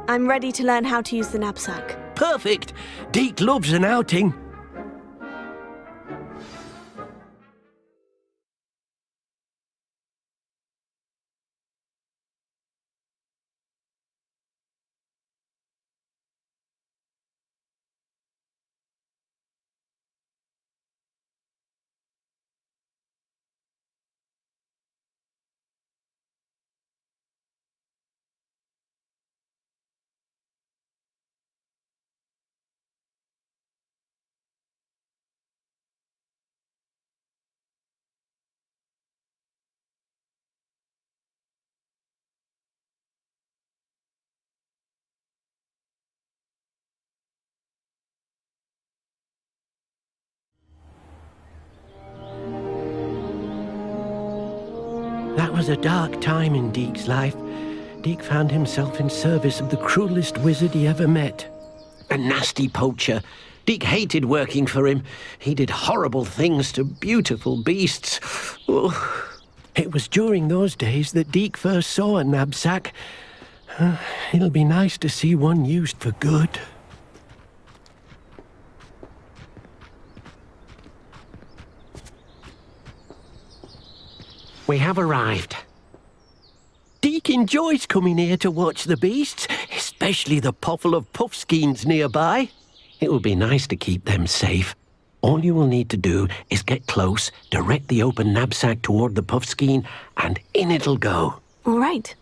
I'm ready to learn how to use the knapsack. Perfect! Deke loves an outing. That was a dark time in Deke's life. Deke found himself in service of the cruelest wizard he ever met. A nasty poacher. Deke hated working for him. He did horrible things to beautiful beasts. Oh. It was during those days that Deke first saw a knapsack. It'll be nice to see one used for good. We have arrived. Deke enjoys coming here to watch the beasts, especially the potful of puffskeins nearby. It will be nice to keep them safe. All you will need to do is get close, direct the open knapsack toward the puffskein, and in it'll go. All right.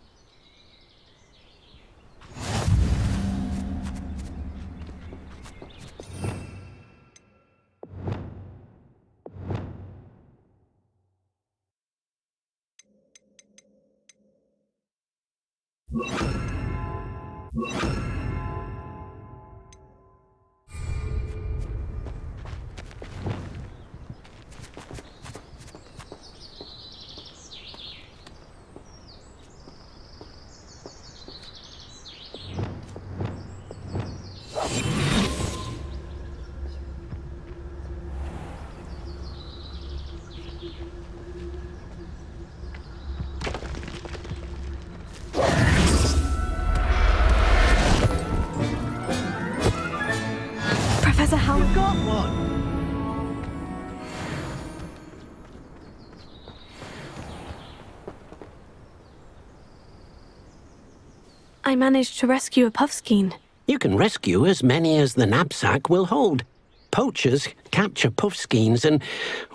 I managed to rescue a puffskein. You can rescue as many as the knapsack will hold. Poachers capture puffskeins and,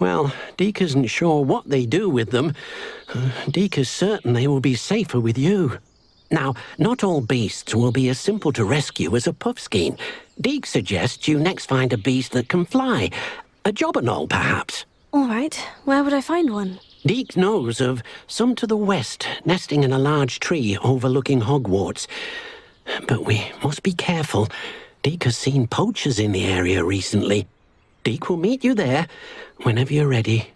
well, Deke isn't sure what they do with them. Deke is certain they will be safer with you. Now, not all beasts will be as simple to rescue as a puffskein. Deke suggests you next find a beast that can fly. A jobberknoll, perhaps. All right. Where would I find one? Deke knows of some to the west, nesting in a large tree overlooking Hogwarts. But we must be careful. Deke has seen poachers in the area recently. Deke will meet you there whenever you're ready.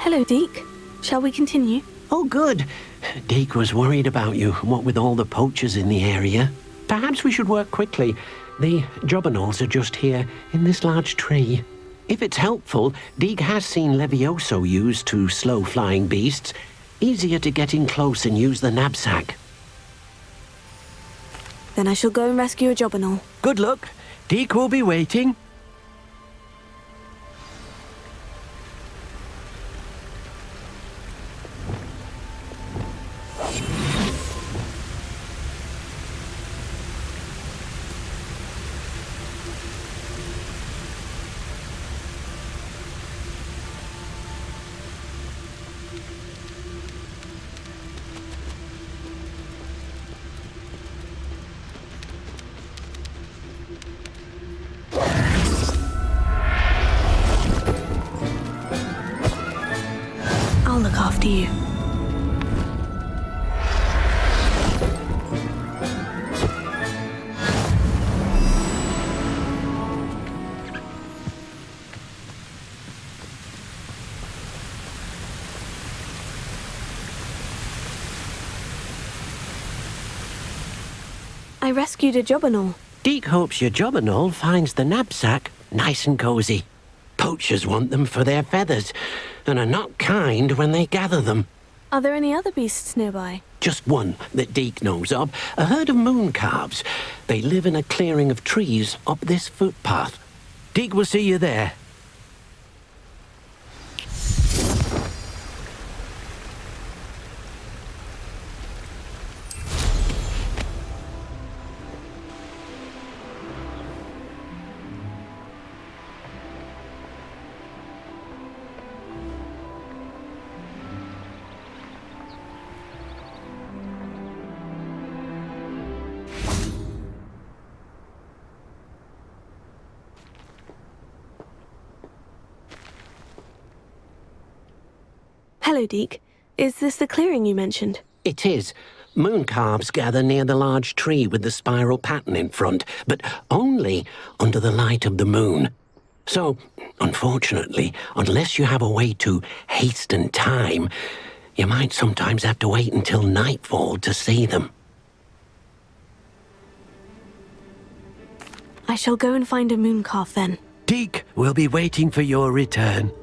Hello, Deke. Shall we continue? Oh, good. Deke was worried about you, what with all the poachers in the area. Perhaps we should work quickly. The jobberknolls are just here, in this large tree. If it's helpful, Deke has seen Levioso used to slow flying beasts. Easier to get in close and use the knapsack. Then I shall go and rescue a Jobberknoll. Good luck. Deek will be waiting. I'll look after you. I rescued a Jobberknoll. Deek hopes your Jobberknoll finds the knapsack nice and cozy. Poachers want them for their feathers, and are not kind when they gather them. Are there any other beasts nearby? Just one that Deek knows of, a herd of moon calves. They live in a clearing of trees up this footpath. Deek will see you there. Hello, Deek. Is this the clearing you mentioned? It is. Moon calves gather near the large tree with the spiral pattern in front, but only under the light of the moon. So, unfortunately, unless you have a way to hasten time, you might sometimes have to wait until nightfall to see them. I shall go and find a moon calf then. Deek will be waiting for your return.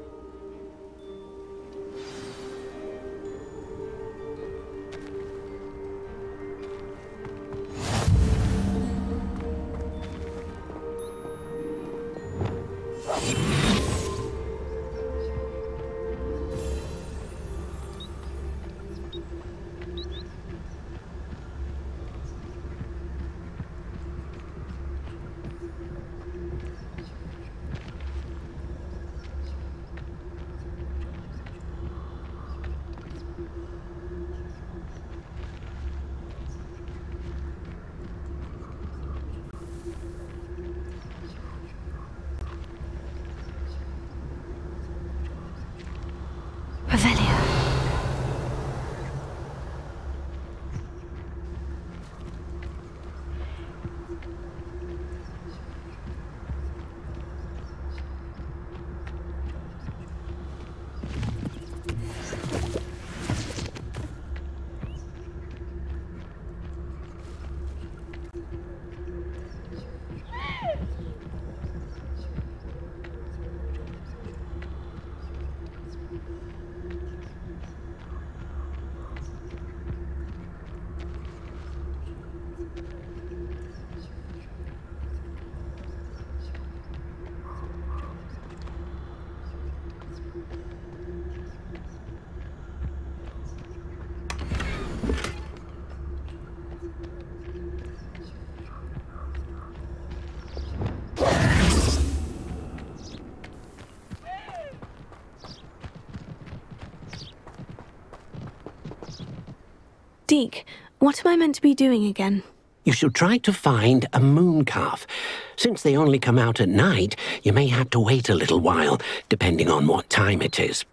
Deek, what am I meant to be doing again? You should try to find a moon calf. Since they only come out at night, you may have to wait a little while, depending on what time it is.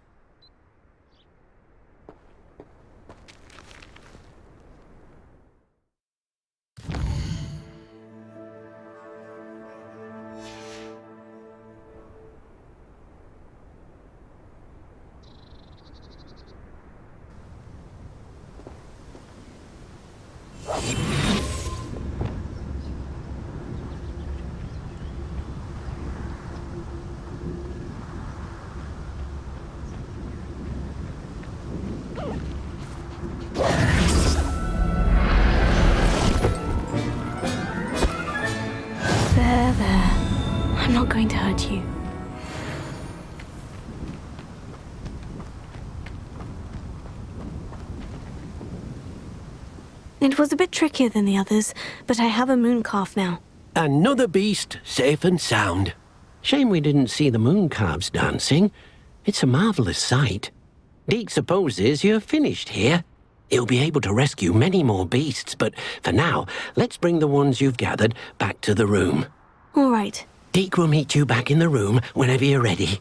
not going to hurt you. It was a bit trickier than the others, but I have a moon calf now. Another beast, safe and sound. Shame we didn't see the moon calves dancing. It's a marvelous sight. Deke supposes you're finished here. He'll be able to rescue many more beasts, but for now, let's bring the ones you've gathered back to the room. All right. Deke will meet you back in the room whenever you're ready.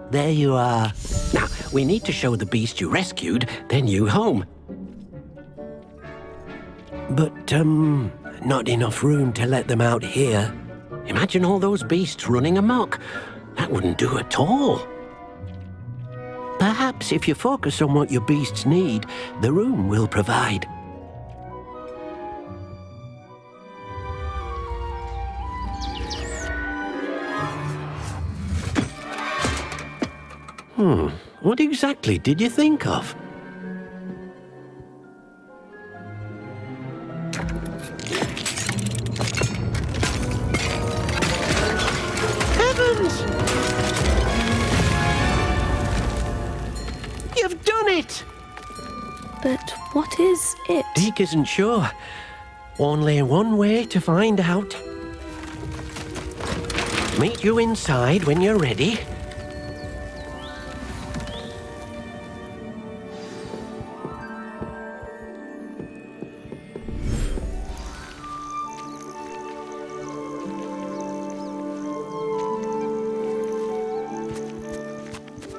There you are. Now, we need to show the beast you rescued their new home. But, not enough room to let them out here. Imagine all those beasts running amok. That wouldn't do at all. Perhaps if you focus on what your beasts need, the room will provide. What exactly did you think of? Heavens! You've done it! But what is it? Deke isn't sure. Only one way to find out. Meet you inside when you're ready.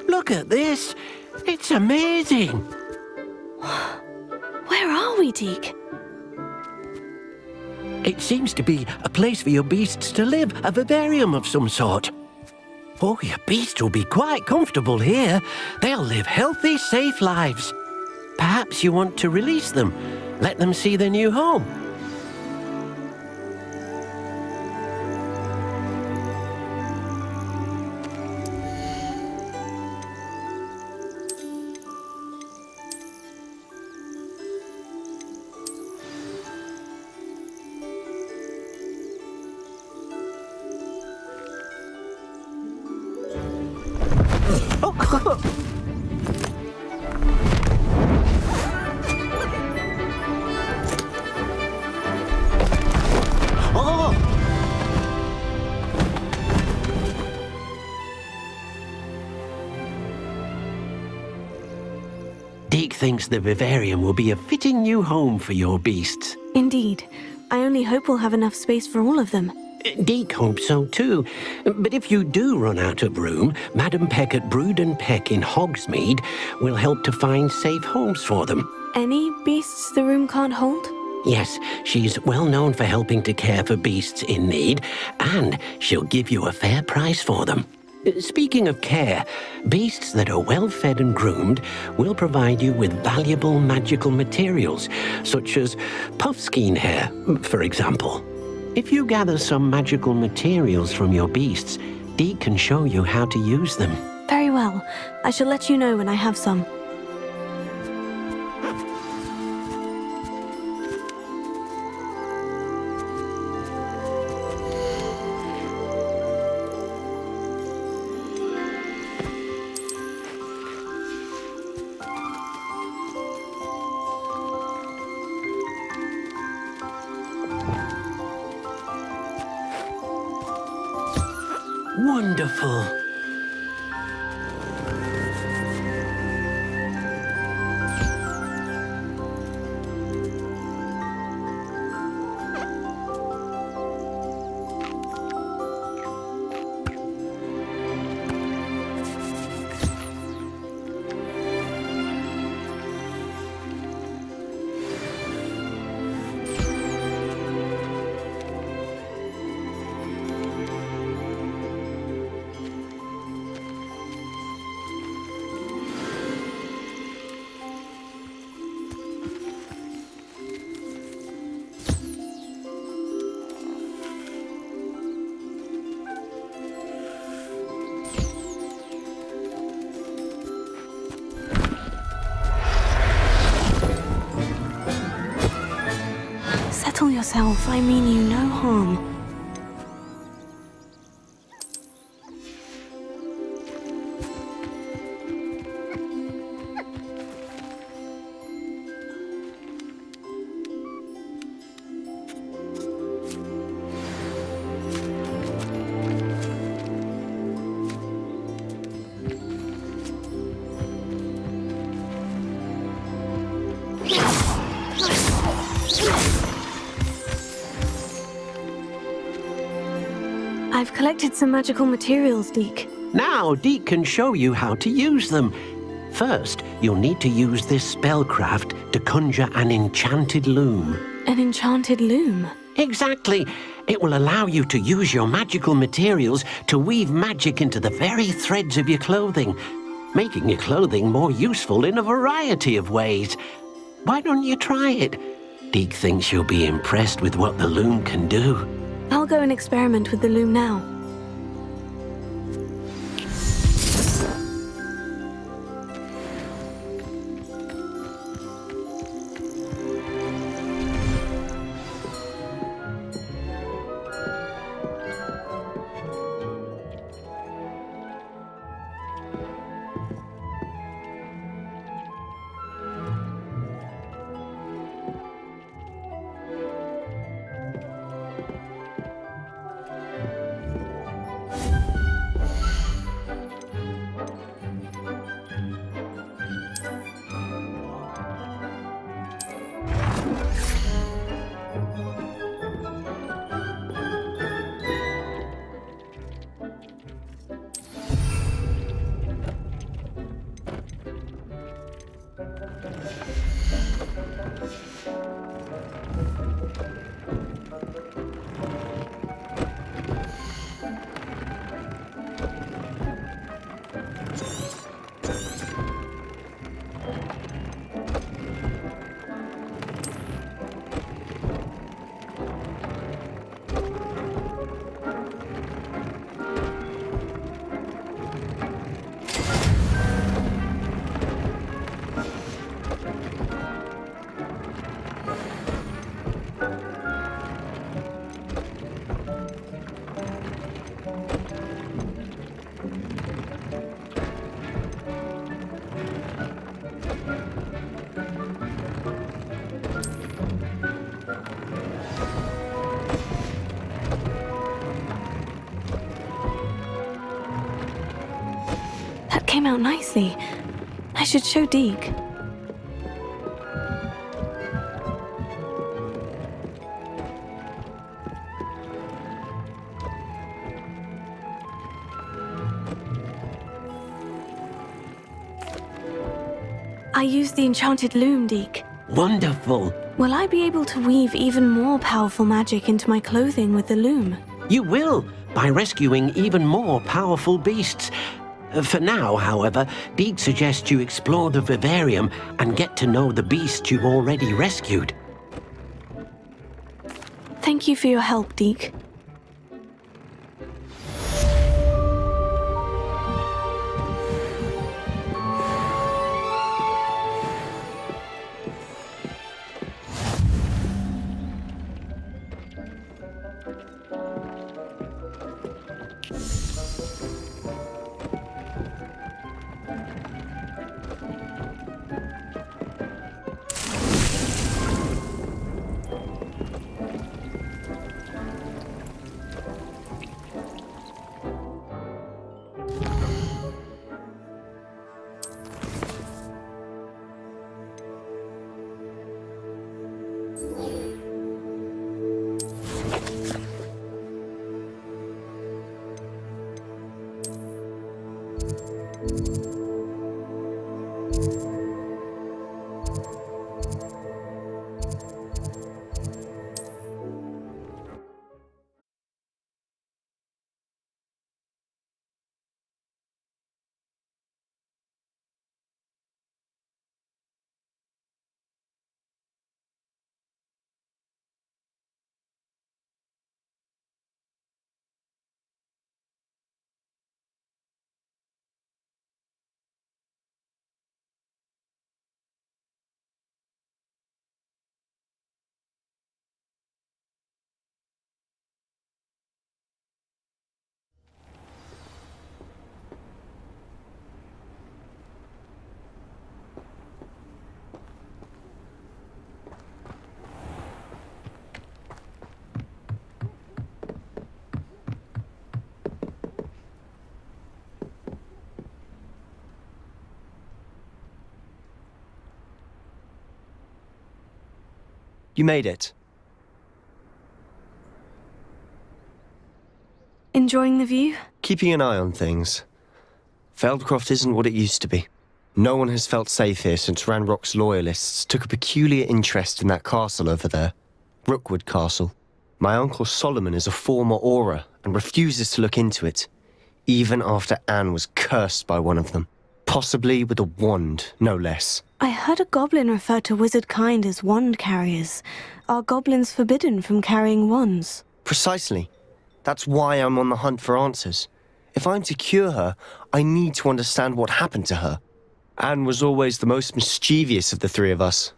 Look at this! It's amazing! Where are we, Deke? It seems to be a place for your beasts to live, a vivarium of some sort. Oh, your beasts will be quite comfortable here. They'll live healthy, safe lives. Perhaps you want to release them, let them see their new home. Deke thinks the vivarium will be a fitting new home for your beasts. Indeed. I only hope we'll have enough space for all of them. Deke hopes so too. But if you do run out of room, Madam Peck at Brood and Peck in Hogsmeade will help to find safe homes for them. Any beasts the room can't hold? Yes, she's well known for helping to care for beasts in need, and she'll give you a fair price for them. Speaking of care, beasts that are well fed and groomed will provide you with valuable magical materials, such as puffskein hair, for example. If you gather some magical materials from your beasts, Deke can show you how to use them. Very well. I shall let you know when I have some. Wonderful. Settle yourself, I mean you no harm. I've collected some magical materials, Deke. Now, Deke can show you how to use them. First, you'll need to use this spellcraft to conjure an enchanted loom. An enchanted loom? Exactly. It will allow you to use your magical materials to weave magic into the very threads of your clothing, making your clothing more useful in a variety of ways. Why don't you try it? Deke thinks you'll be impressed with what the loom can do. I'll go and experiment with the loom now. Came out nicely. I should show Deke. I used the enchanted loom, Deke. Wonderful. Will I be able to weave even more powerful magic into my clothing with the loom? You will, by rescuing even more powerful beasts. For now, however, Deke suggests you explore the vivarium and get to know the beasts you've already rescued. Thank you for your help, Deke. You made it. Enjoying the view? Keeping an eye on things. Feldcroft isn't what it used to be. No one has felt safe here since Ranrock's loyalists took a peculiar interest in that castle over there. Rookwood Castle. My uncle Solomon is a former Auror and refuses to look into it, even after Anne was cursed by one of them. Possibly with a wand, no less. I heard a goblin refer to wizard kind as wand carriers. Are goblins forbidden from carrying wands? Precisely. That's why I'm on the hunt for answers. If I'm to cure her, I need to understand what happened to her. Anne was always the most mischievous of the three of us.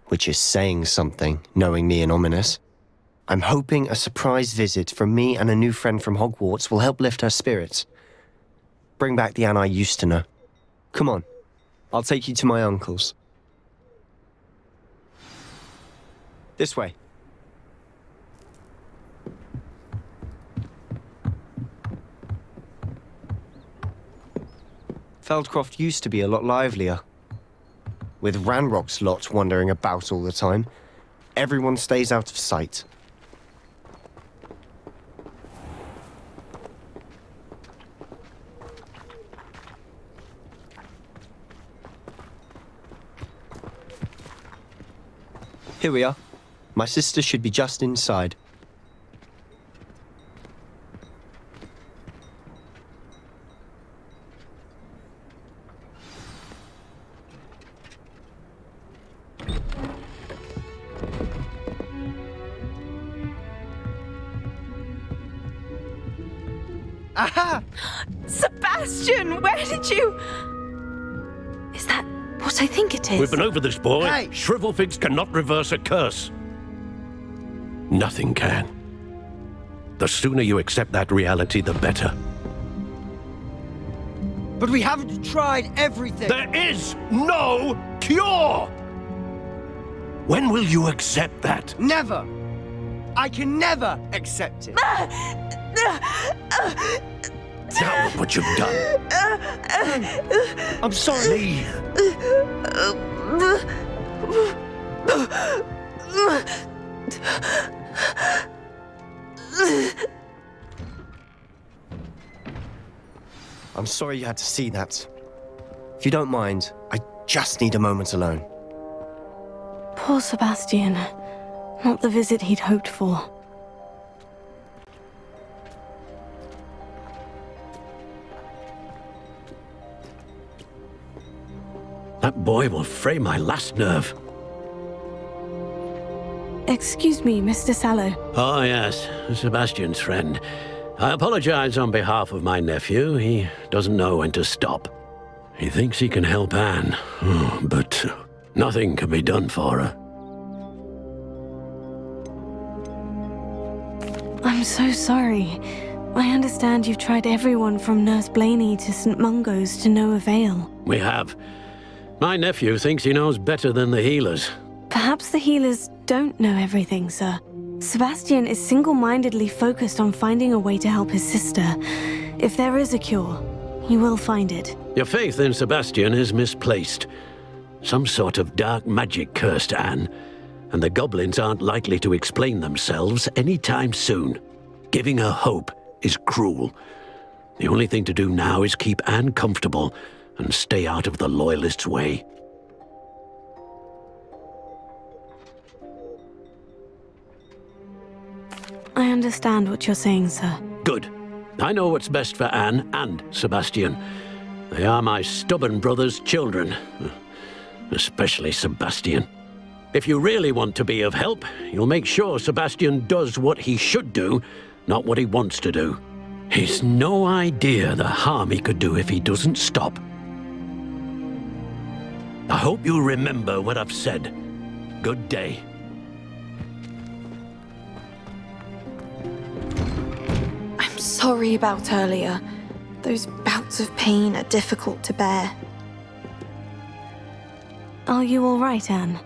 Which is saying something, knowing me and Ominous. I'm hoping a surprise visit from me and a new friend from Hogwarts will help lift her spirits. Bring back the Anne I used to know. Come on. I'll take you to my uncle's. This way. Feldcroft used to be a lot livelier. With Ranrock's lot wandering about all the time, everyone stays out of sight. Here we are. My sister should be just inside. Aha! Sebastian, where did you... Is that what I think it is? We've been over this, boy. Hey! Shrivelfigs cannot reverse a curse. Nothing can. The sooner you accept that reality, the better. But we haven't tried everything! There is no cure! When will you accept that? Never! I can never accept it! Now look what you've done. I'm sorry. Leave. I'm sorry you had to see that. If you don't mind, I just need a moment alone. Poor Sebastian. Not the visit he'd hoped for. That boy will fray my last nerve. Excuse me, Mr. Sallow. Oh, yes, Sebastian's friend. I apologize on behalf of my nephew. He doesn't know when to stop. He thinks he can help Anne, but nothing can be done for her. I'm so sorry. I understand you've tried everyone from Nurse Blaney to St. Mungo's to no avail. We have. My nephew thinks he knows better than the healers. Perhaps the healers don't know everything, sir. Sebastian is single-mindedly focused on finding a way to help his sister. If there is a cure, he will find it. Your faith in Sebastian is misplaced. Some sort of dark magic cursed Anne, and the goblins aren't likely to explain themselves anytime soon. Giving her hope is cruel. The only thing to do now is keep Anne comfortable and stay out of the Loyalists' way. I understand what you're saying, sir. Good. I know what's best for Anne and Sebastian. They are my stubborn brother's children. Especially Sebastian. If you really want to be of help, you'll make sure Sebastian does what he should do, not what he wants to do. He's no idea the harm he could do if he doesn't stop. I hope you'll remember what I've said. Good day. I'm sorry about earlier. Those bouts of pain are difficult to bear. Are you all right, Anne?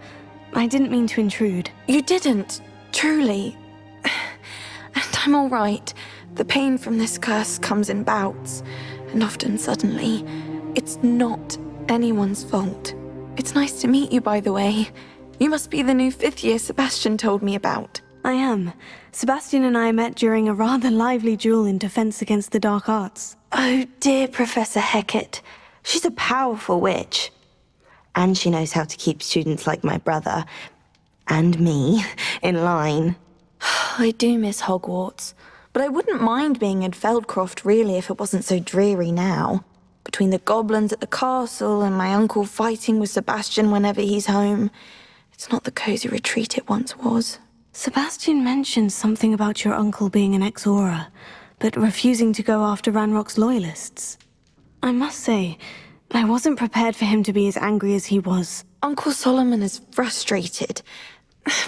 I didn't mean to intrude. You didn't, truly. And I'm all right. The pain from this curse comes in bouts, and often suddenly. It's not anyone's fault. It's nice to meet you, by the way. You must be the new 5th year Sebastian told me about. I am. Sebastian and I met during a rather lively duel in defense against the dark arts. Oh dear, Professor Hecat. She's a powerful witch. And she knows how to keep students like my brother, and me, in line. I do miss Hogwarts, but I wouldn't mind being in Feldcroft really if it wasn't so dreary now. Between the goblins at the castle and my uncle fighting with Sebastian whenever he's home, it's not the cozy retreat it once was. Sebastian mentioned something about your uncle being an ex-Auror, but refusing to go after Ranrock's Loyalists. I must say, I wasn't prepared for him to be as angry as he was. Uncle Solomon is frustrated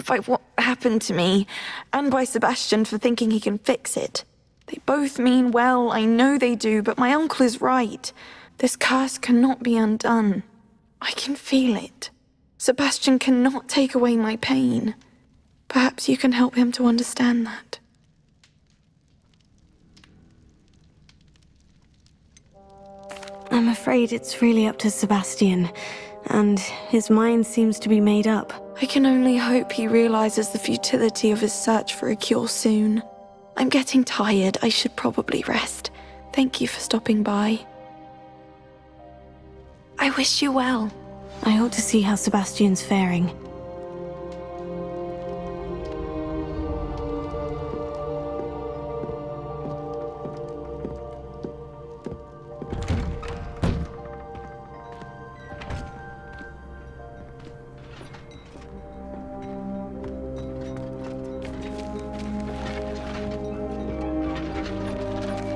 by what happened to me, and by Sebastian for thinking he can fix it. They both mean well, I know they do, but my uncle is right. This curse cannot be undone. I can feel it. Sebastian cannot take away my pain. Perhaps you can help him to understand that. I'm afraid it's really up to Sebastian, and his mind seems to be made up. I can only hope he realizes the futility of his search for a cure soon. I'm getting tired. I should probably rest. Thank you for stopping by. I wish you well. I ought to see how Sebastian's faring.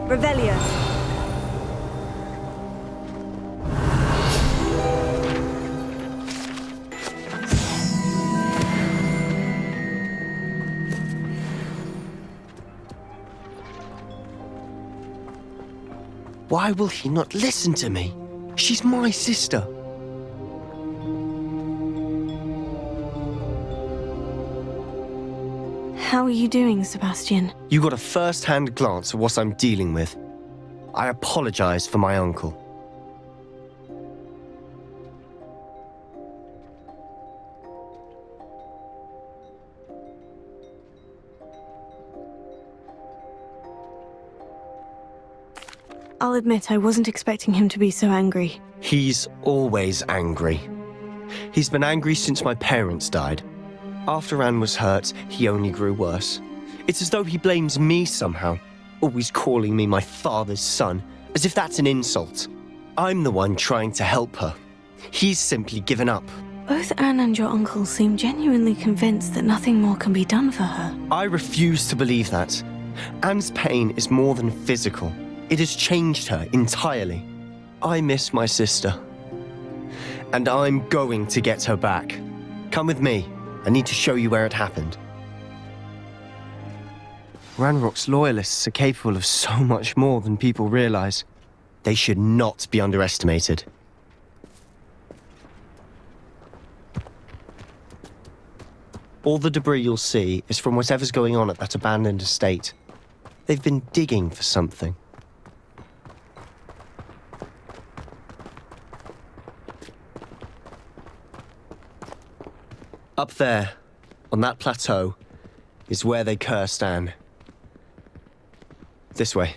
Revelio. Why will he not listen to me? She's my sister. How are you doing, Sebastian? You got a first-hand glance at what I'm dealing with. I apologize for my uncle. I'll admit I wasn't expecting him to be so angry. He's always angry. He's been angry since my parents died. After Anne was hurt, he only grew worse. It's as though he blames me somehow, always calling me my father's son, as if that's an insult. I'm the one trying to help her. He's simply given up. Both Anne and your uncle seem genuinely convinced that nothing more can be done for her. I refuse to believe that. Anne's pain is more than physical. It has changed her entirely. I miss my sister. And I'm going to get her back. Come with me. I need to show you where it happened. Ranrock's Loyalists are capable of so much more than people realize. They should not be underestimated. All the debris you'll see is from whatever's going on at that abandoned estate. They've been digging for something. Up there, on that plateau, is where they cursed Anne. This way.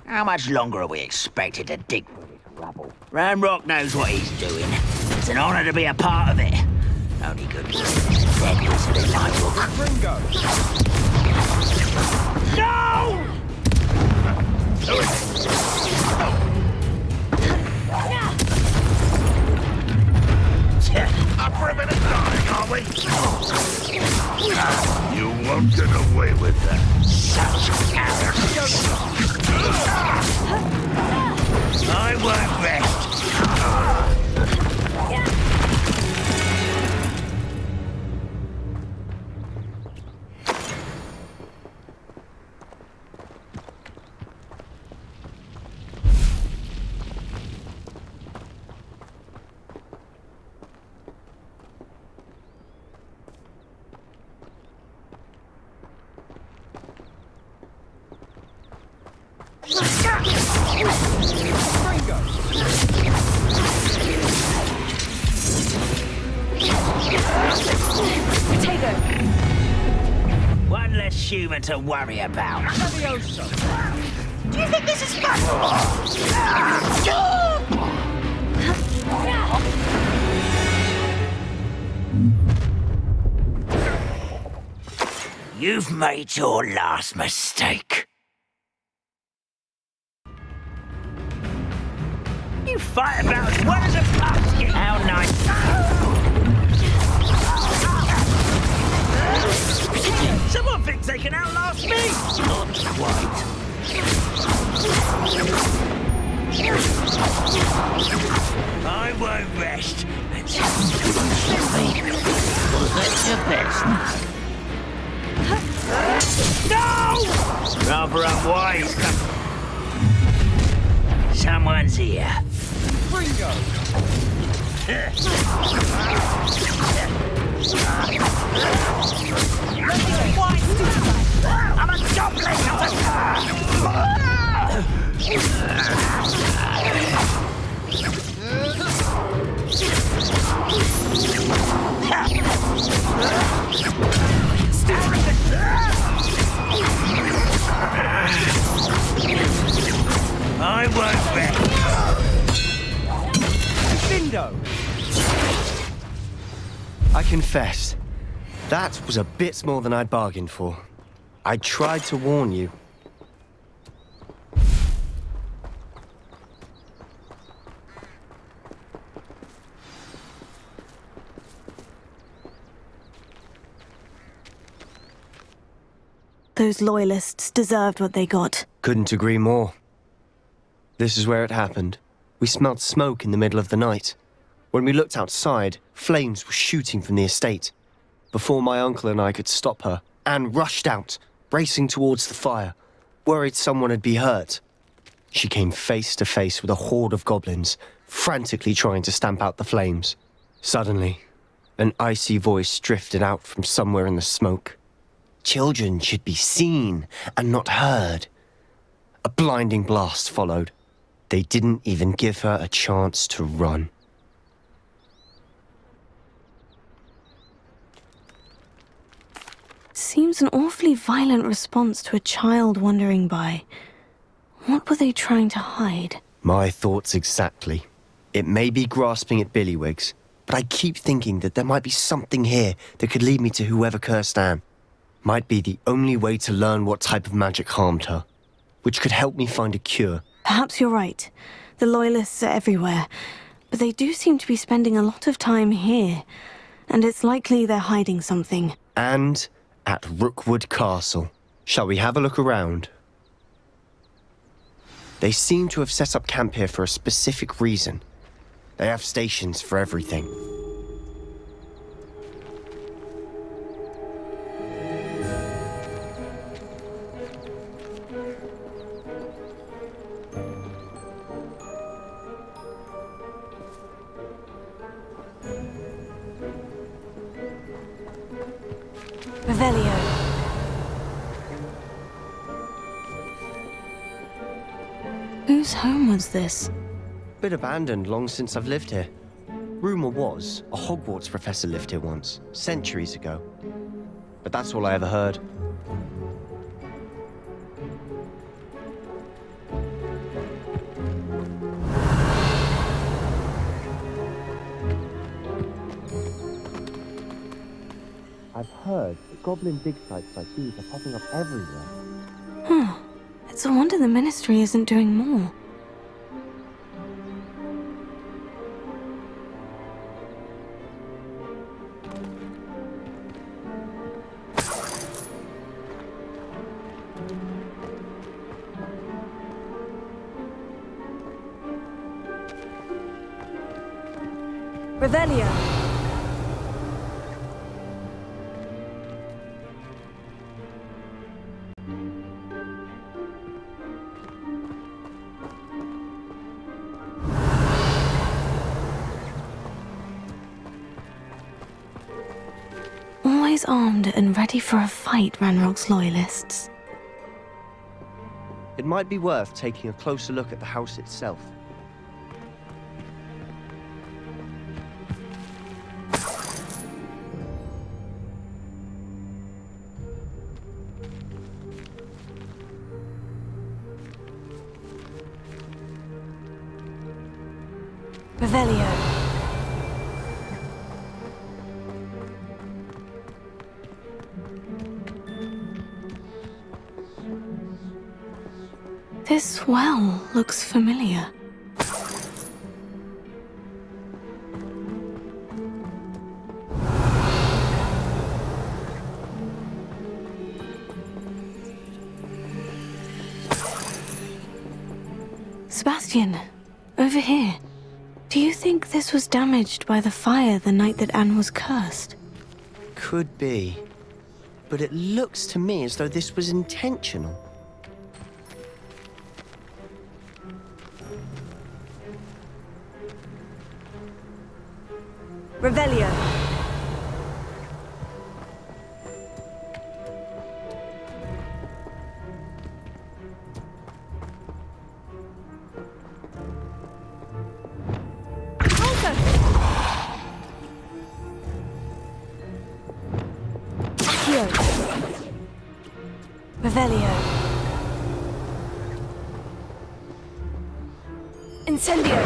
How much longer are we expected to dig for this rubble? Ranrock knows what he's doing. It's an honor to be a part of it. Only good dead wizard in my book. Ringo! No! Up for a bit of dying, are we? You won't get away with that. Such arrogance. I won't rest. One less human to worry about. Do you think this is fun? You've made your last mistake. You fight about as well as a pumpkin. How nice. Someone thinks they can outlast me. Not quite. I won't rest until you show me. Was that your best? No! Rather unwise. Someone's here. Ringo! I'm a goblin, not I won't bet. Window! I confess, that was a bit more than I'd bargained for. I tried to warn you. Those loyalists deserved what they got. Couldn't agree more. This is where it happened. We smelled smoke in the middle of the night. When we looked outside, flames were shooting from the estate. Before my uncle and I could stop her, Anne rushed out, racing towards the fire, worried someone had been hurt. She came face to face with a horde of goblins, frantically trying to stamp out the flames. Suddenly, an icy voice drifted out from somewhere in the smoke. Children should be seen and not heard. A blinding blast followed. They didn't even give her a chance to run. Seems an awfully violent response to a child wandering by. What were they trying to hide? My thoughts exactly. It may be grasping at Billywigs, but I keep thinking that there might be something here that could lead me to whoever cursed Anne. Might be the only way to learn what type of magic harmed her, which could help me find a cure. Perhaps you're right. The Loyalists are everywhere, but they do seem to be spending a lot of time here, and it's likely they're hiding something. And at Rookwood Castle. Shall we have a look around? They seem to have set up camp here for a specific reason. They have stations for everything. Revelio. Whose home was this? Bit abandoned long since I've lived here. Rumour was, a Hogwarts professor lived here once, centuries ago. But that's all I ever heard. I've heard that goblin dig sites like these are popping up everywhere. Huh. It's a wonder the Ministry isn't doing more. Revelio. Always armed and ready for a fight, Ranrock's loyalists. It might be worth taking a closer look at the house itself. Revelio. This well looks familiar. Sebastian, over here. Do you think this was damaged by the fire the night that Anne was cursed? Could be. But it looks to me as though this was intentional. Revelio. Revelio. Incendio.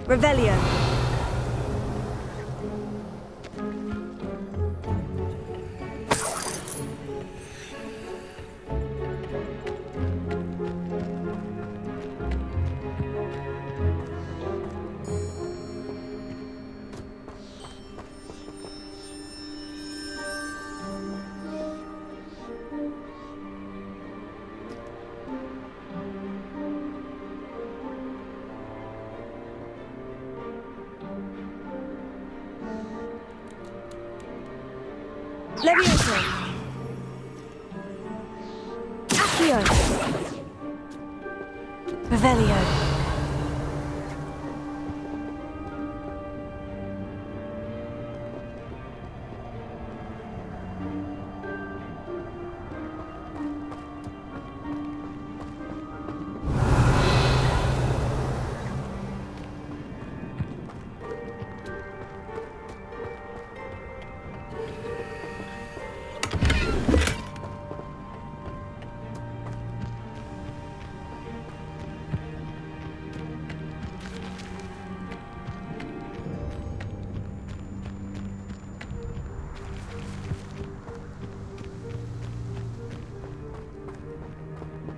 Revelio. Levioso. Accio. Revelio.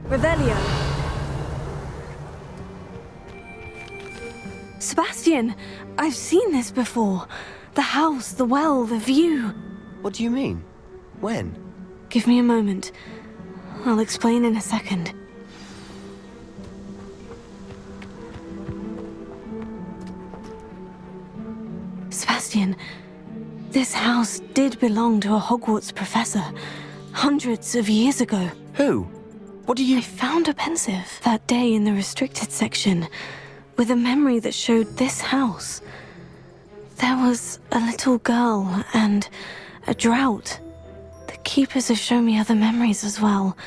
Revelio. Sebastian, I've seen this before. The house, the well, the view. What do you mean? When? Give me a moment. I'll explain in a second. Sebastian, this house did belong to a Hogwarts professor, hundreds of years ago. Who? What do you... I found a pensive that day in the restricted section, with a memory that showed this house, There was a little girl and a drought. The keepers have shown me other memories as well.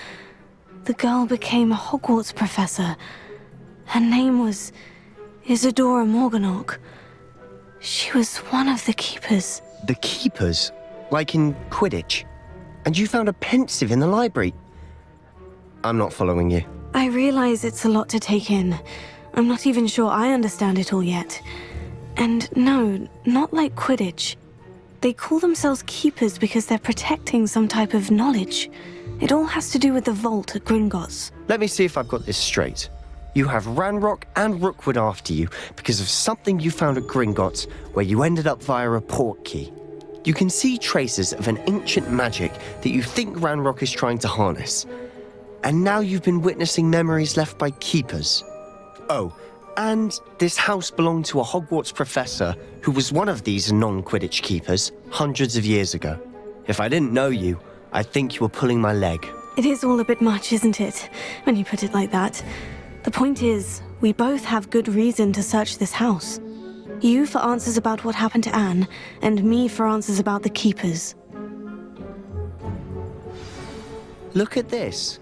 The girl became a Hogwarts professor. Her name was Isadora Morganach. She was one of the keepers. The keepers? Like in Quidditch? And you found a pensive in the library? I'm not following you. I realize it's a lot to take in. I'm not even sure I understand it all yet. And no, not like Quidditch. They call themselves keepers because they're protecting some type of knowledge. It all has to do with the vault at Gringotts. Let me see if I've got this straight. You have Ranrock and Rookwood after you because of something you found at Gringotts where you ended up via a portkey. You can see traces of an ancient magic that you think Ranrock is trying to harness. And now you've been witnessing memories left by keepers. Oh, and this house belonged to a Hogwarts professor who was one of these non-Quidditch keepers hundreds of years ago. If I didn't know you, I'd think you were pulling my leg. It is all a bit much, isn't it, when you put it like that? The point is, we both have good reason to search this house. You for answers about what happened to Anne, and me for answers about the keepers. Look at this.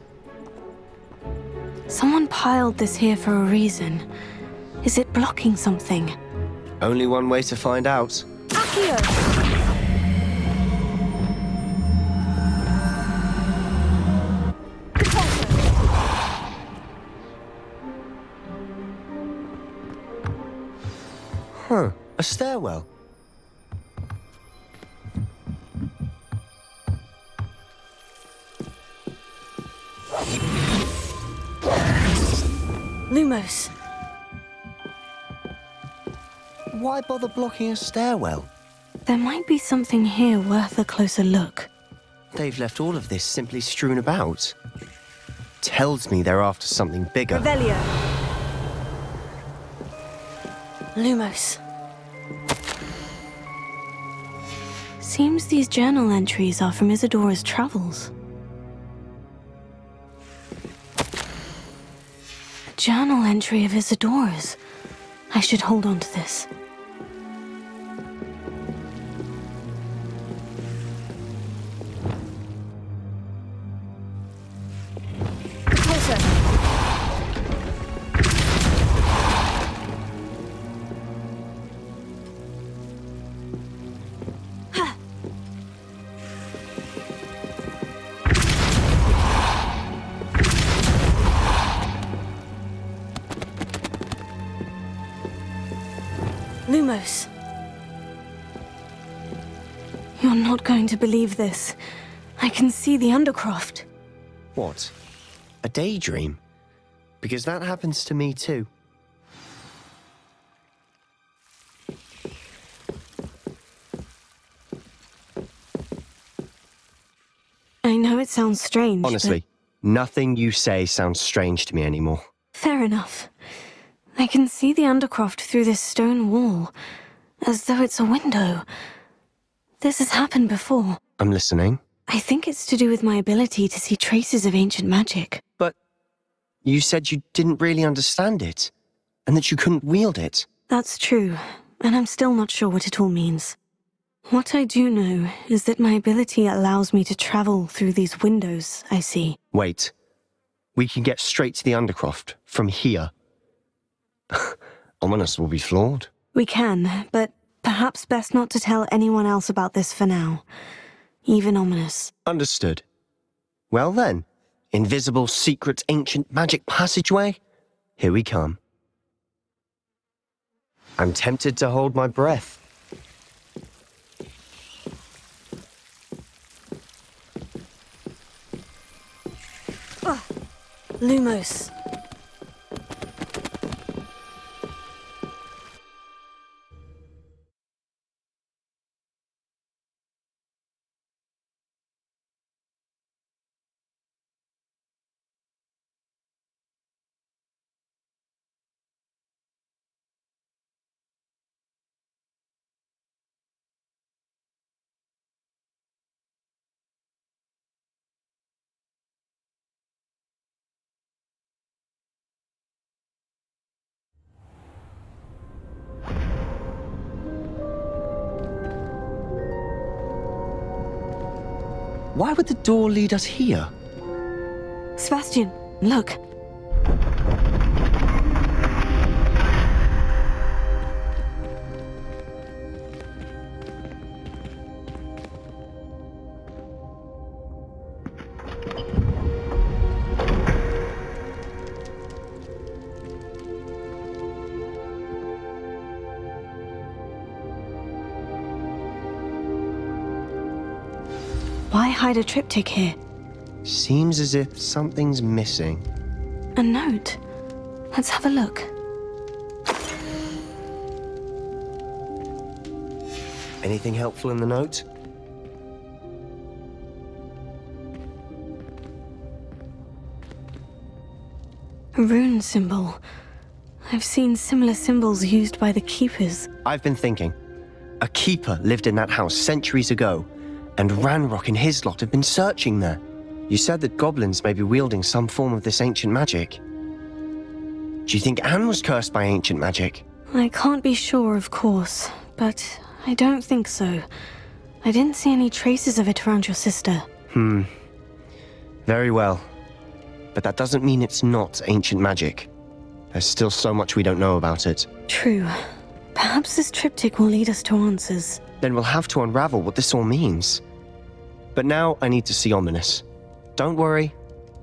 Someone piled this here for a reason. Is it blocking something? Only one way to find out. Accio! Huh, a stairwell. Lumos. Why bother blocking a stairwell? There might be something here worth a closer look. They've left all of this simply strewn about. Tells me they're after something bigger. Revelio. Lumos. Seems these journal entries are from Isadora's travels. A journal entry of Isadora's. I should hold on to this. Lumos. You're not going to believe this. I can see the Undercroft. What? A daydream? Because that happens to me too. I know it sounds strange, Honestly, nothing you say sounds strange to me anymore. Fair enough. I can see the Undercroft through this stone wall, as though it's a window. This has happened before. I'm listening. I think it's to do with my ability to see traces of ancient magic. But you said you didn't really understand it, and that you couldn't wield it. That's true, and I'm still not sure what it all means. What I do know is that my ability allows me to travel through these windows I see. Wait. We can get straight to the Undercroft from here. Ominous will be flawed. We can, but perhaps best not to tell anyone else about this for now. Even Ominous. Understood. Well then, invisible, secret, ancient magic passageway, here we come. I'm tempted to hold my breath. Lumos. Why would the door lead us here? Sebastian, look. Why hide a triptych here? Seems as if something's missing. A note. Let's have a look. Anything helpful in the note? A rune symbol. I've seen similar symbols used by the keepers. I've been thinking. A keeper lived in that house centuries ago, and Ranrock and his lot have been searching there. You said that goblins may be wielding some form of this ancient magic. Do you think Anne was cursed by ancient magic? I can't be sure, of course, but I don't think so. I didn't see any traces of it around your sister. Very well. But that doesn't mean it's not ancient magic. There's still so much we don't know about it. True. Perhaps this triptych will lead us to answers. Then we'll have to unravel what this all means. But now I need to see Ominous. Don't worry,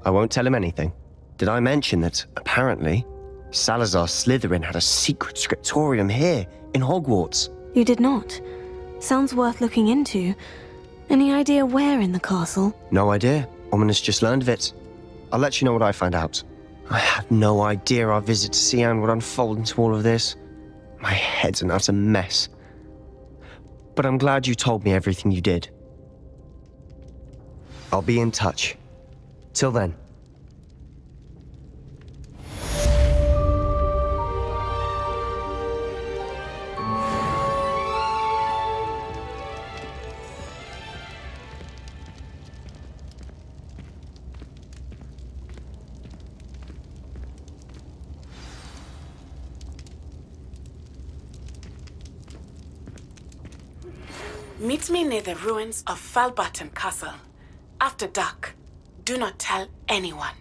I won't tell him anything. Did I mention that, apparently, Salazar Slytherin had a secret scriptorium here, in Hogwarts? You did not. Sounds worth looking into. Any idea where in the castle? No idea. Ominous just learned of it. I'll let you know what I find out. I had no idea our visit to see Anne would unfold into all of this. My head's an utter mess. But I'm glad you told me everything you did. I'll be in touch. Till then. Meet me near the ruins of Falbaton Castle. After dark. Do not tell anyone.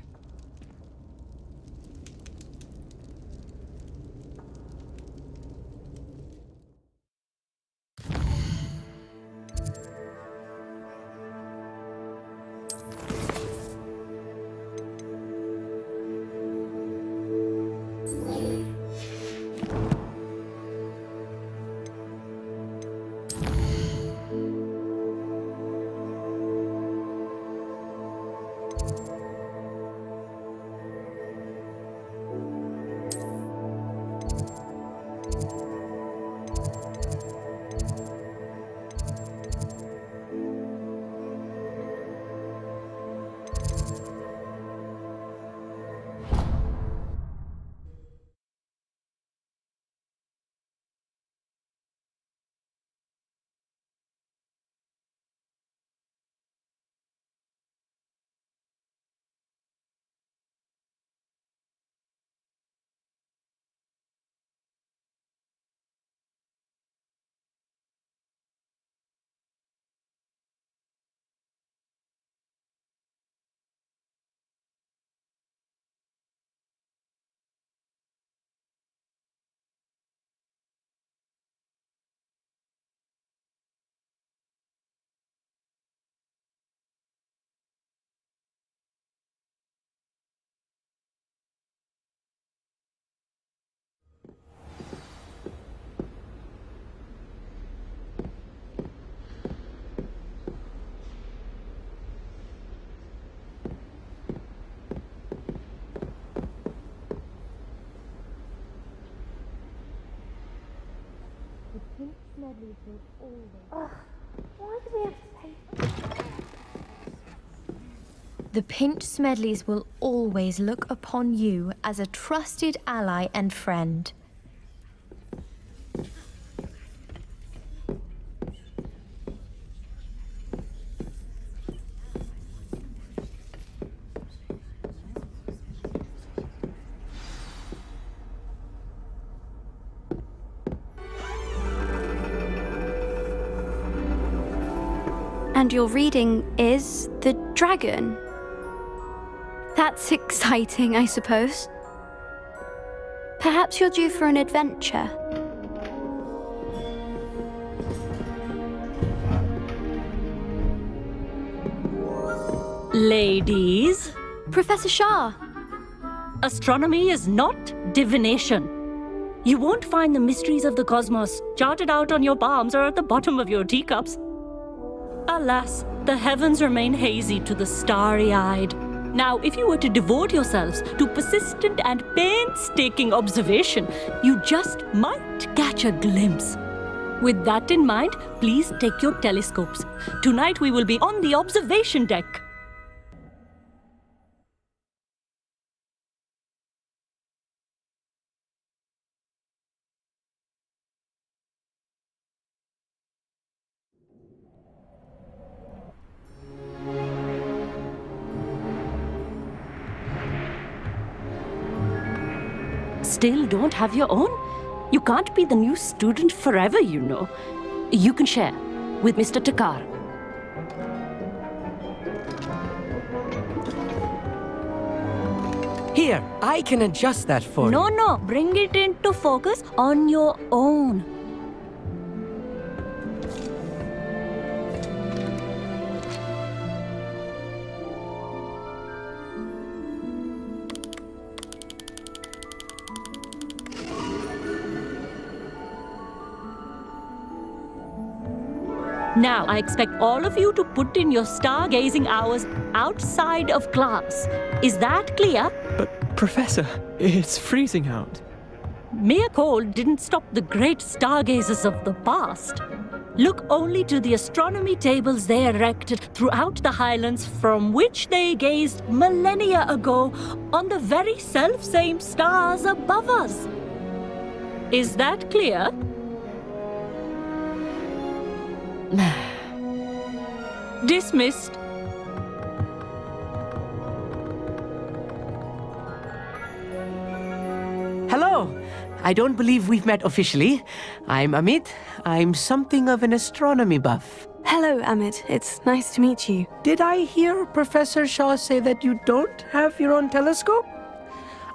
The Pinch Smedleys will always look upon you as a trusted ally and friend. And your reading is the dragon. That's exciting, I suppose. Perhaps you're due for an adventure. Ladies. Professor Shah. Astronomy is not divination. You won't find the mysteries of the cosmos charted out on your palms or at the bottom of your teacups. Alas, the heavens remain hazy to the starry-eyed. Now, if you were to devote yourselves to persistent and painstaking observation, you just might catch a glimpse. With that in mind, please take your telescopes. Tonight we will be on the observation deck. Still don't have your own? You can't be the new student forever, you know. You can share with Mr. Takar. Here, I can adjust that for you. No, bring it into focus on your own. Now, I expect all of you to put in your stargazing hours outside of class. Is that clear? But, Professor, it's freezing out. Mere cold didn't stop the great stargazers of the past. Look only to the astronomy tables they erected throughout the highlands from which they gazed millennia ago on the very self-same stars above us. Is that clear? Dismissed. Hello. I don't believe we've met officially. I'm Amit. I'm something of an astronomy buff. Hello, Amit. It's nice to meet you. Did I hear Professor Shaw say that you don't have your own telescope?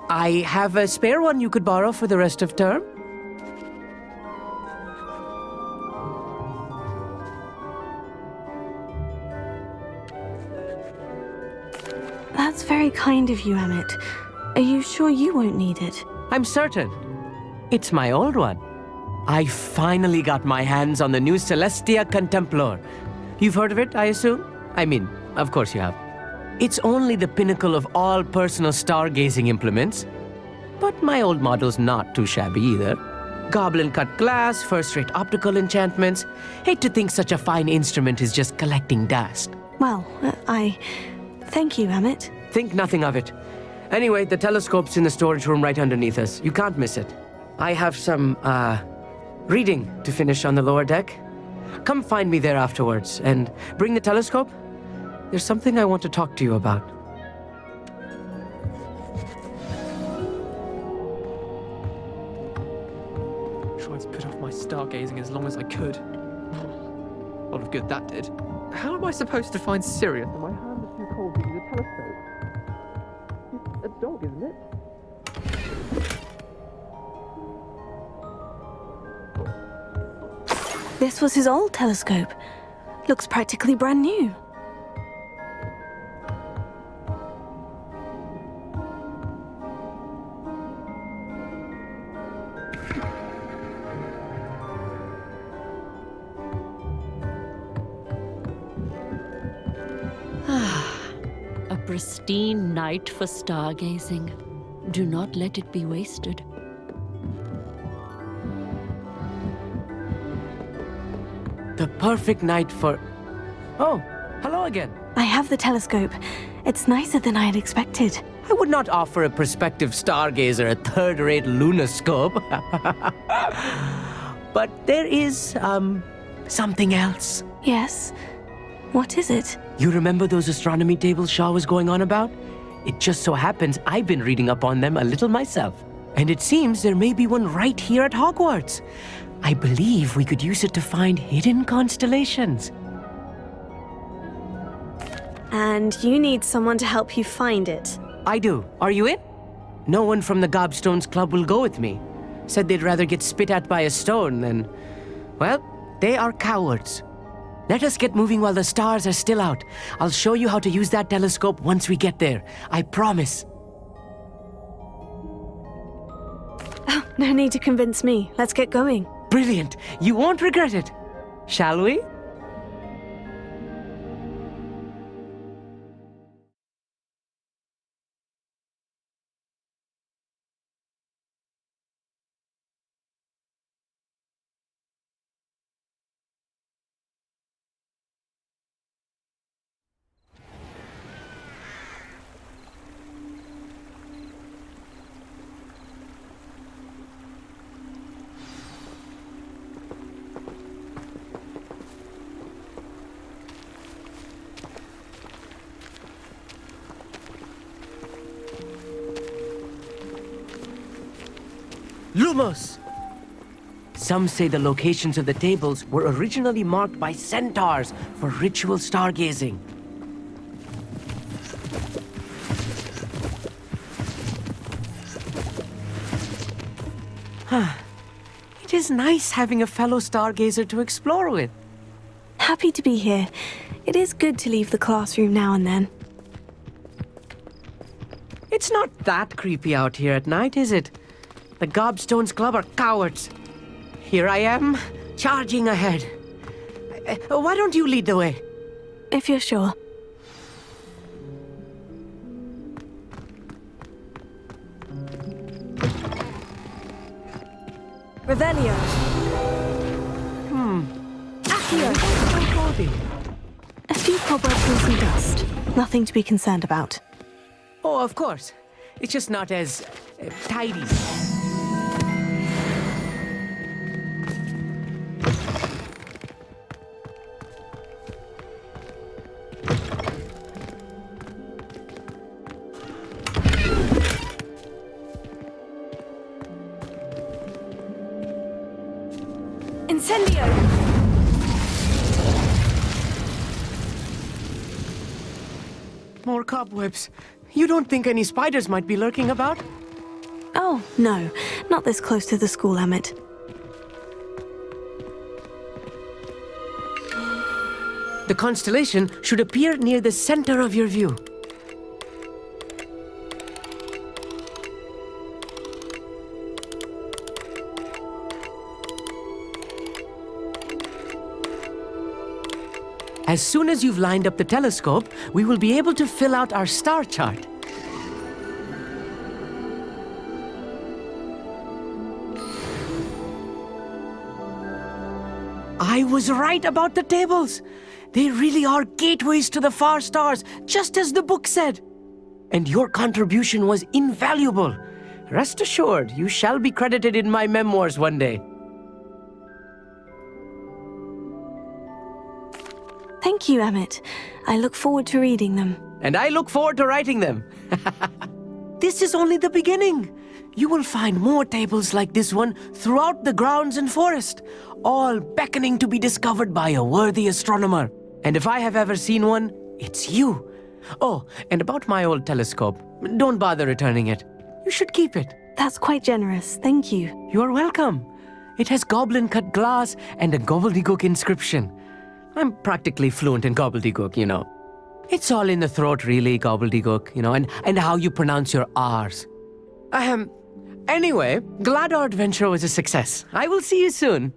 I have a spare one you could borrow for the rest of term. That's very kind of you, Amit. Are you sure you won't need it? I'm certain. It's my old one. I finally got my hands on the new Celestia Contemplar. You've heard of it, I assume? I mean, of course you have. It's only the pinnacle of all personal stargazing implements. But my old model's not too shabby either. Goblin-cut glass, first-rate optical enchantments. Hate to think such a fine instrument is just collecting dust. Well, thank you, Amit. Think nothing of it. Anyway, the telescope's in the storage room right underneath us. You can't miss it. I have some, reading to finish on the lower deck. Come find me there afterwards, and bring the telescope. There's something I want to talk to you about. Tried to put off my stargazing as long as I could. A lot of good that did. How am I supposed to find Sirius when my hand is too cold to use a telescope? It's a dog, isn't it? This was his old telescope. Looks practically brand new. A pristine night for stargazing. Do not let it be wasted. The perfect night for... Oh, hello again. I have the telescope. It's nicer than I had expected. I would not offer a prospective stargazer a third-rate lunoscope. But there is, something else. Yes? What is it? You remember those astronomy tables Shaw was going on about? It just so happens I've been reading up on them a little myself. And it seems there may be one right here at Hogwarts. I believe we could use it to find hidden constellations. And you need someone to help you find it. I do. Are you in? No one from the Gobstones Club will go with me. Said they'd rather get spit at by a stone than... Well, they are cowards. Let us get moving while the stars are still out. I'll show you how to use that telescope once we get there. I promise. Oh, no need to convince me. Let's get going. Brilliant. You won't regret it. Shall we? Lumos! Some say the locations of the tables were originally marked by centaurs for ritual stargazing. It is nice having a fellow stargazer to explore with. Happy to be here. It is good to leave the classroom now and then. It's not that creepy out here at night, is it? The Gobstones Club are cowards. Here I am, charging ahead. Why don't you lead the way? If you're sure. Revelio. Accio. A few cobwebs and some dust. Nothing to be concerned about. Oh, of course. It's just not as tidy. Incendio! More cobwebs. You don't think any spiders might be lurking about? Oh, no. Not this close to the school, Emmett. The constellation should appear near the center of your view. As soon as you've lined up the telescope, we will be able to fill out our star chart. I was right about the tables. They really are gateways to the far stars, just as the book said. And your contribution was invaluable. Rest assured, you shall be credited in my memoirs one day. Thank you, Emmett. I look forward to reading them. And I look forward to writing them. This is only the beginning. You will find more tables like this one throughout the grounds and forest, all beckoning to be discovered by a worthy astronomer. And if I have ever seen one, it's you. Oh, and about my old telescope, don't bother returning it. You should keep it. That's quite generous, thank you. You're welcome. It has goblin-cut glass and a gobbledygook inscription. I'm practically fluent in gobbledygook, you know. It's all in the throat, really, gobbledygook, you know, and how you pronounce your R's. Anyway, glad our adventure was a success. I will see you soon.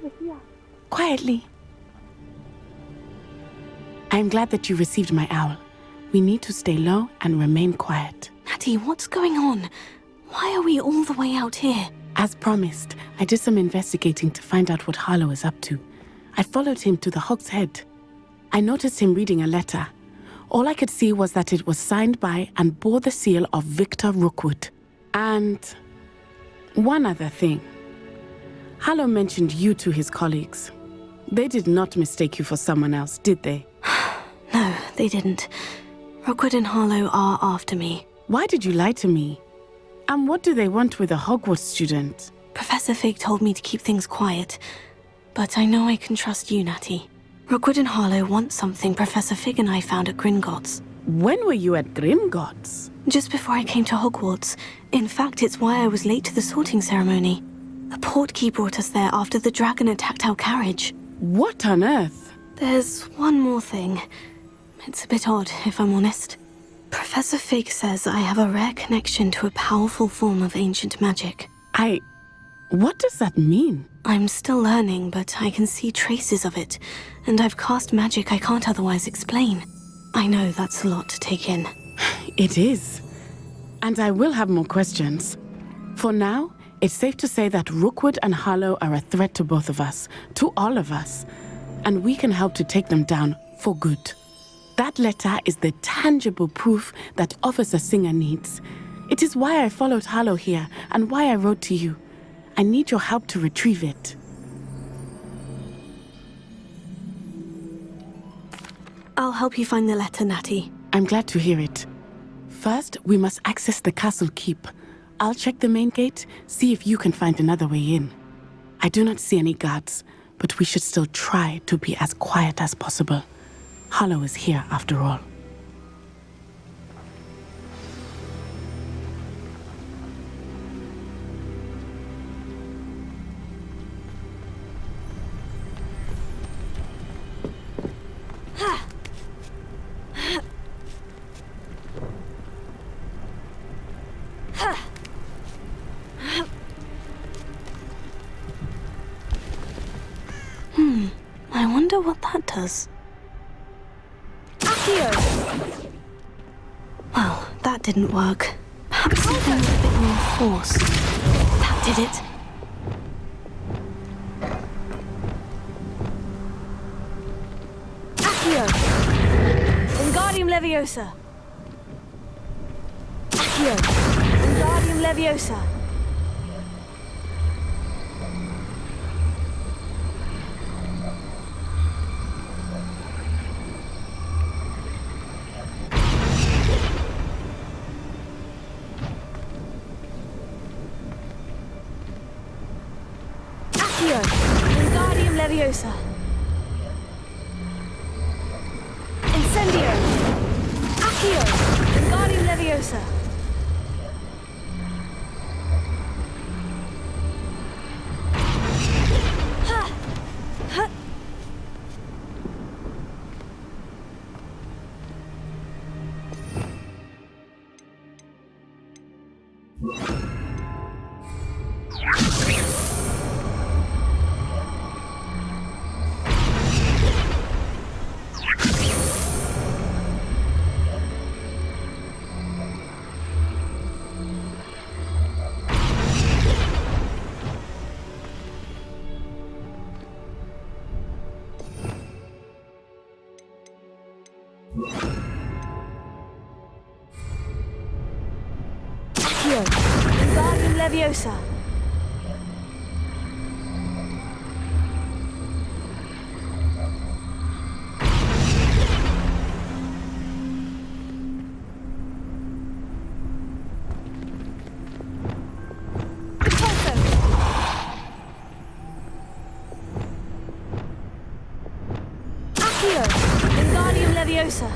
over here. Quietly. I'm glad that you received my owl. We need to stay low and remain quiet. Natty, what's going on? Why are we all the way out here? As promised, I did some investigating to find out what Harlow is up to. I followed him to the Hog's Head. I noticed him reading a letter. All I could see was that it was signed by and bore the seal of Victor Rookwood. And one other thing. Harlow mentioned you to his colleagues. They did not mistake you for someone else, did they? No, they didn't. Rookwood and Harlow are after me. Why did you lie to me? And what do they want with a Hogwarts student? Professor Fig told me to keep things quiet, but I know I can trust you, Natty. Rookwood and Harlow want something Professor Fig and I found at Gringotts. When were you at Gringotts? Just before I came to Hogwarts. In fact, it's why I was late to the sorting ceremony. A Portkey brought us there after the dragon attacked our carriage. What on earth? There's one more thing. It's a bit odd, if I'm honest. Professor Fig says I have a rare connection to a powerful form of ancient magic. What does that mean? I'm still learning, but I can see traces of it, and I've cast magic I can't otherwise explain. I know that's a lot to take in. It is. And I will have more questions. For now, it's safe to say that Rookwood and Harlow are a threat to both of us, to all of us, and we can help to take them down for good. That letter is the tangible proof that Officer Singer needs. It is why I followed Harlow here, and why I wrote to you. I need your help to retrieve it. I'll help you find the letter, Natty. I'm glad to hear it. First, we must access the castle keep. I'll check the main gate, see if you can find another way in. I do not see any guards, but we should still try to be as quiet as possible. Harlow is here, after all. I wonder what that does. Well, that didn't work. Perhaps something with a bit more force. That did it. Accio! Wingardium Leviosa! Accio! Wingardium Leviosa! Wingardium Leviosa. Incendio. Accio. Wingardium Leviosa. Ha! Ha! Wingardium Leviosa. Accio. Wingardium Leviosa.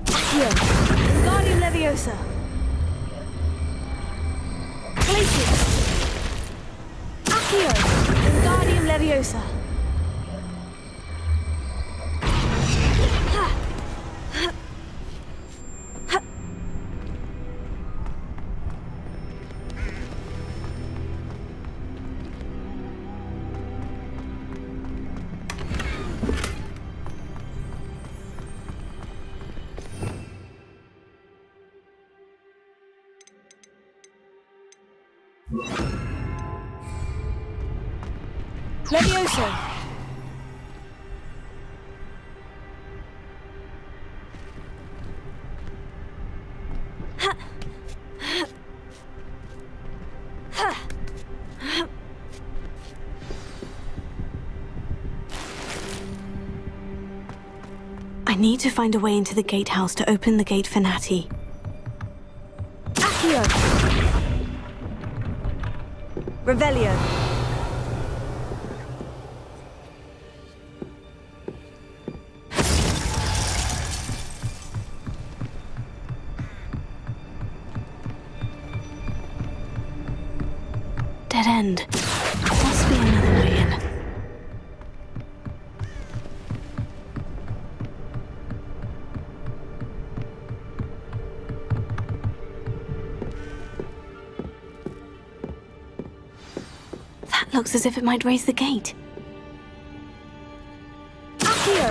Accio. Wingardium Leviosa. Glacius. Accio. Wingardium Leviosa. Leviosa. I need to find a way into the gatehouse to open the gate for Natty. Accio. Revelio. Dead end. Must be another way in. That looks as if it might raise the gate. Accio.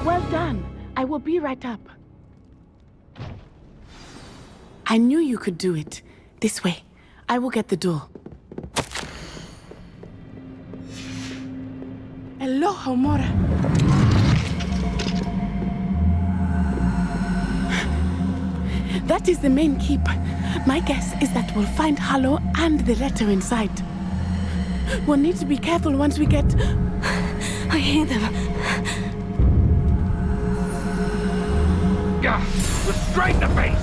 Well done. I will be right up. I knew you could do it. This way. I will get the door. Aloha, Mora. That is the main keep. My guess is that we'll find Hallow and the letter inside. We'll need to be careful once we get... I hear them. Yeah, restrain the beast!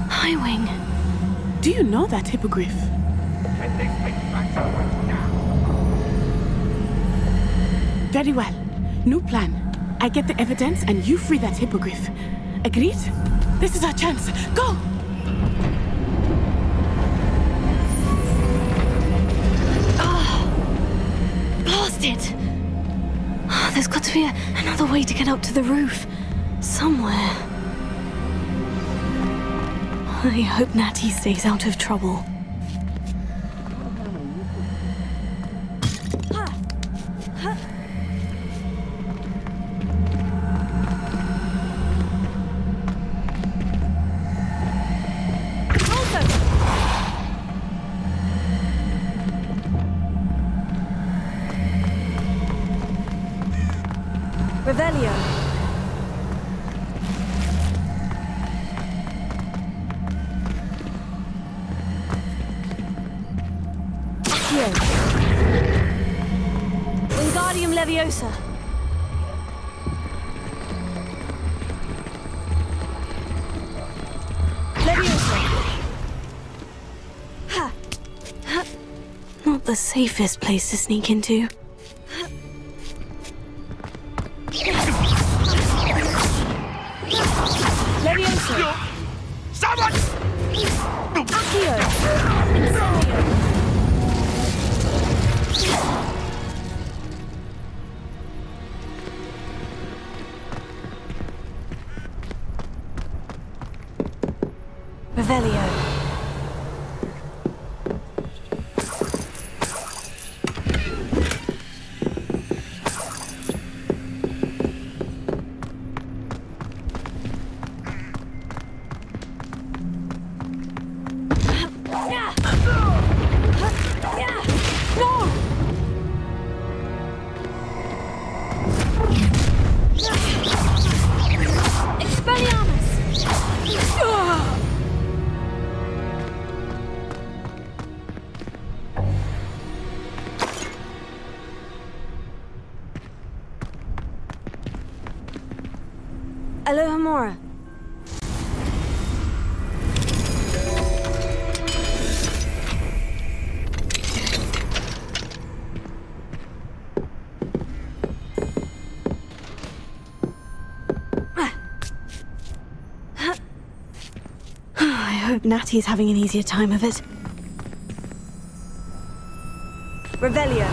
Highwing. Do you know that hippogriff? Can they take back to us now? Very well. New plan. I get the evidence and you free that hippogriff. Agreed? This is our chance. Go! Blast it! Oh, there's got to be another way to get up to the roof. Somewhere. I hope Natty stays out of trouble. Revelio. Accio. Wingardium Leviosa. Leviosa. Ha. Not the safest place to sneak into. Leviosa. Someone! Accio. Incendio. Revelio. Alohomora. I hope Natty's having an easier time of it. Revelio.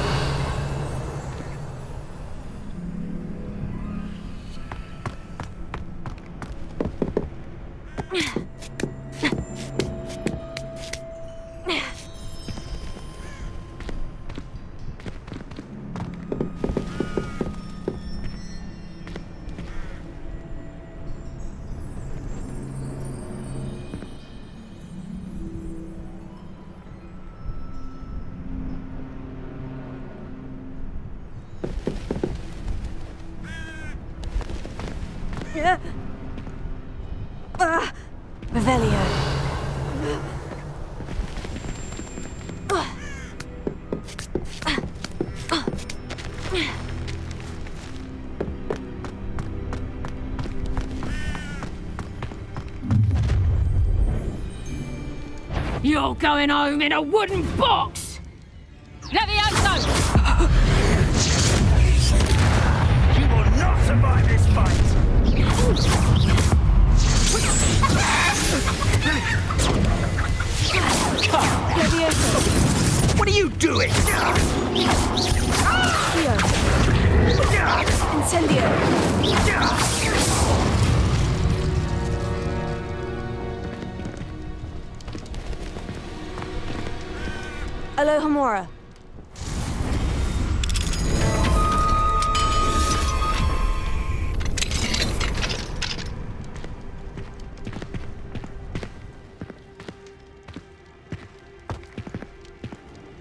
Revelio. You're going home in a wooden box! Levioso! You will not survive this fight! Levioso! What are you doing? Incendio! Alohomora.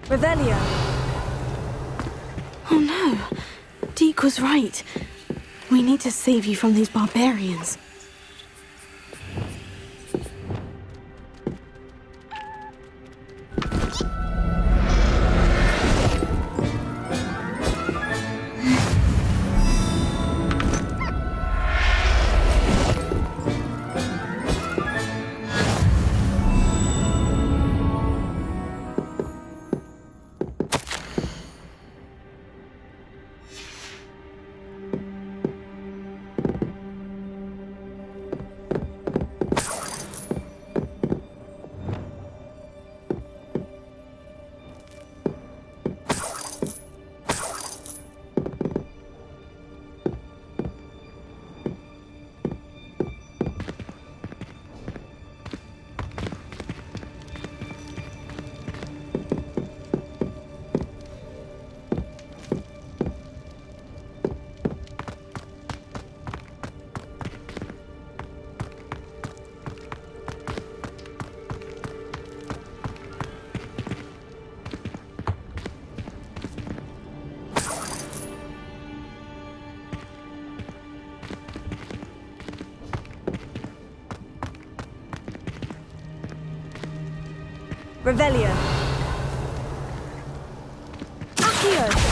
Revelio. Oh no. Deke was right. We need to save you from these barbarians. Revelio. Accio.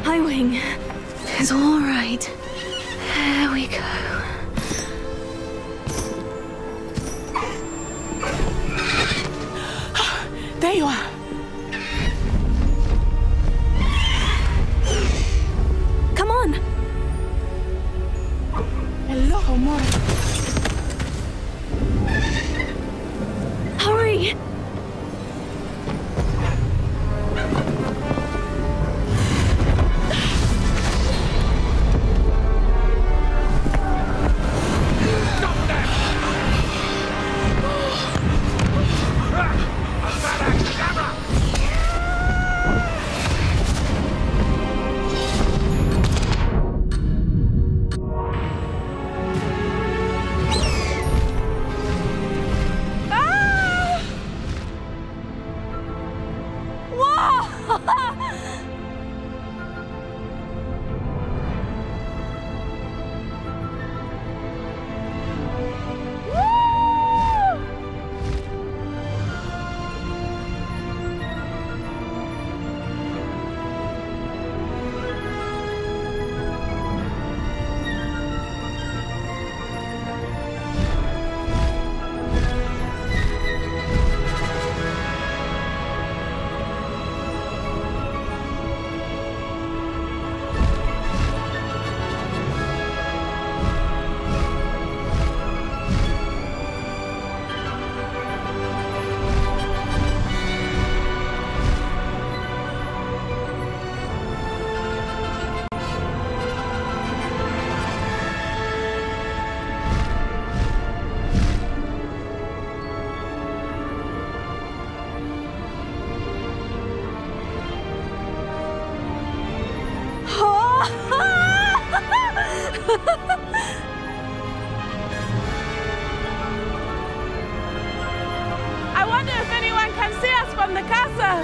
Highwing is all right. There we go. There you are. Come on. Hello, Mora. Hurry. Avalanche I wonder if anyone can see us from the castle.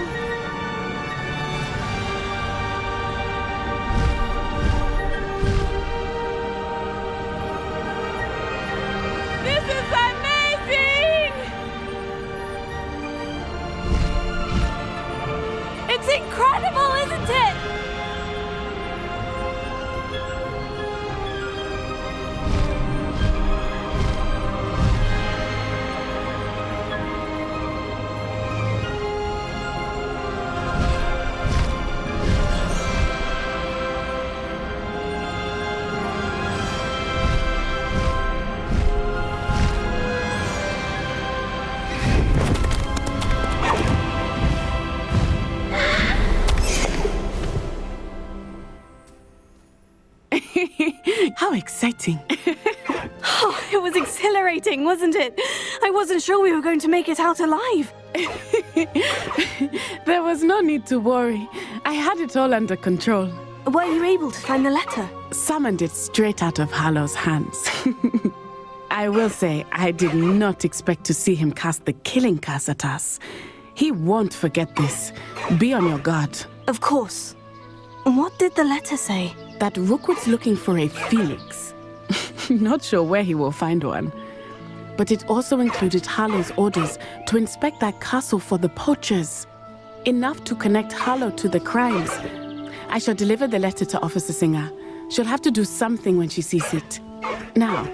This is amazing! It's incredible, isn't it? How exciting. Oh, it was exhilarating, wasn't it? I wasn't sure we were going to make it out alive. There was no need to worry. I had it all under control. Were you able to find the letter? Summoned it straight out of Hallow's hands. I will say, I did not expect to see him cast the killing curse at us. He won't forget this. Be on your guard. Of course. What did the letter say? That Rookwood's looking for a phoenix. Not sure where he will find one. But it also included Hallow's orders to inspect that castle for the poachers. Enough to connect Hallow to the crimes. I shall deliver the letter to Officer Singer. She'll have to do something when she sees it. Now,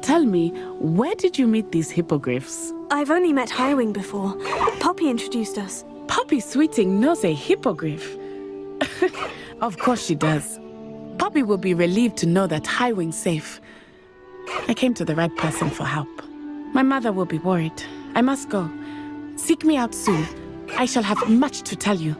tell me, where did you meet these hippogriffs? I've only met Highwing before. Poppy introduced us. Poppy Sweeting knows a hippogriff. Of course she does. Poppy will be relieved to know that Highwing's safe. I came to the right person for help. My mother will be worried. I must go. Seek me out soon. I shall have much to tell you.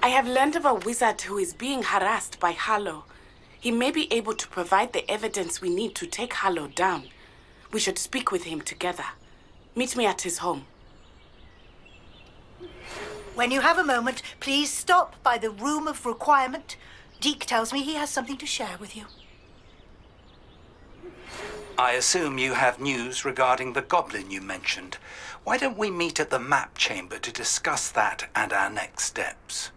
I have learned of a wizard who is being harassed by Hallow. He may be able to provide the evidence we need to take Hallow down. We should speak with him together. Meet me at his home. When you have a moment, please stop by the Room of Requirement. Deke tells me he has something to share with you. I assume you have news regarding the goblin you mentioned. Why don't we meet at the map chamber to discuss that and our next steps?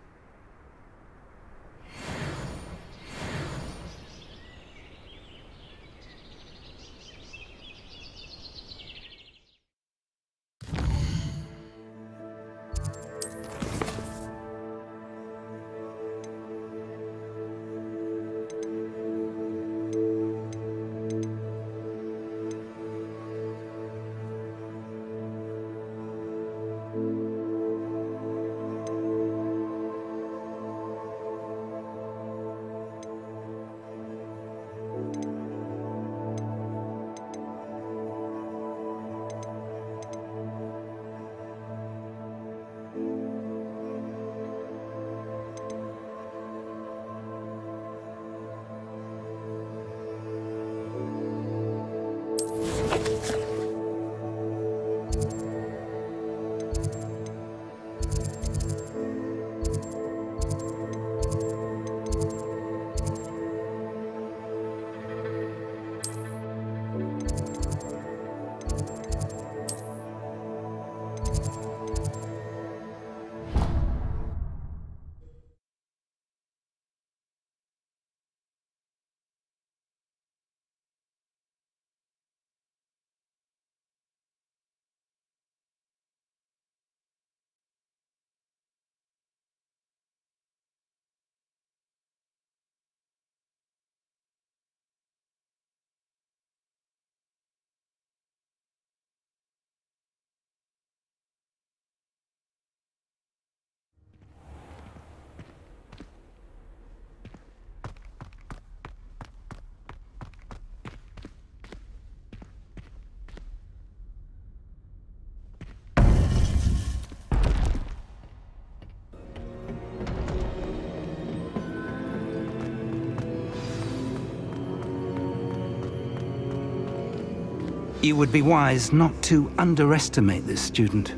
You would be wise not to underestimate this student.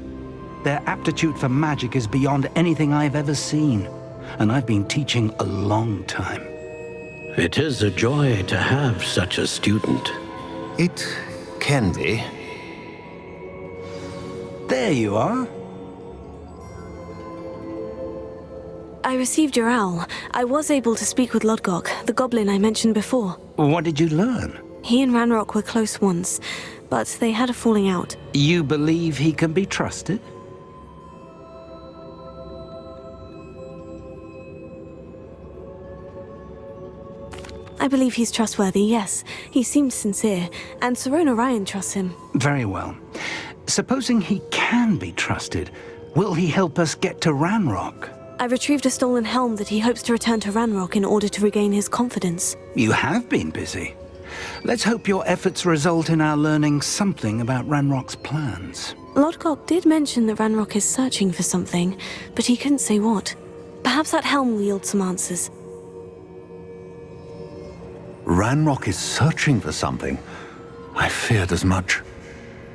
Their aptitude for magic is beyond anything I've ever seen, and I've been teaching a long time. It is a joy to have such a student. It can be. There you are. I received your owl. I was able to speak with Lodgok, the goblin I mentioned before. What did you learn? He and Ranrock were close once, but they had a falling out. You believe he can be trusted? I believe he's trustworthy, yes. He seems sincere, and Sirona Ryan trusts him. Very well. Supposing he can be trusted, will he help us get to Ranrock? I retrieved a stolen helm that he hopes to return to Ranrock in order to regain his confidence. You have been busy. Let's hope your efforts result in our learning something about Ranrock's plans. Lodgok did mention that Ranrock is searching for something, but he couldn't say what. Perhaps that helm will yield some answers. Ranrock is searching for something. I feared as much.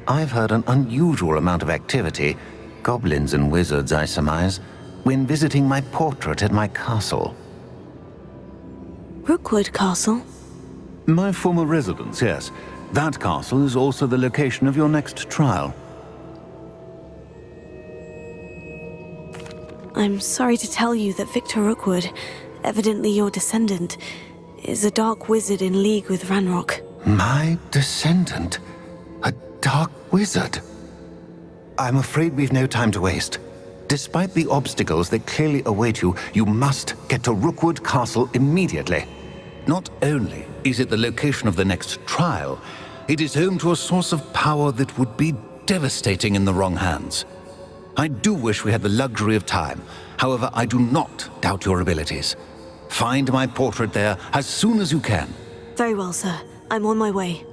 I've heard an unusual amount of activity, goblins and wizards, I surmise, when visiting my portrait at my castle. Rookwood Castle? My former residence, yes. That castle is also the location of your next trial. I'm sorry to tell you that Victor Rookwood, evidently your descendant, is a dark wizard in league with Ranrock. My descendant? A dark wizard? I'm afraid we've no time to waste. Despite the obstacles that clearly await you, you must get to Rookwood Castle immediately. Not only is it the location of the next trial, it is home to a source of power that would be devastating in the wrong hands. I do wish we had the luxury of time. However, I do not doubt your abilities. Find my portrait there as soon as you can. Very well, sir. I'm on my way.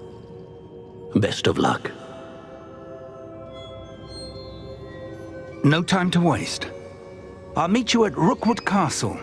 Best of luck. No time to waste. I'll meet you at Rookwood Castle.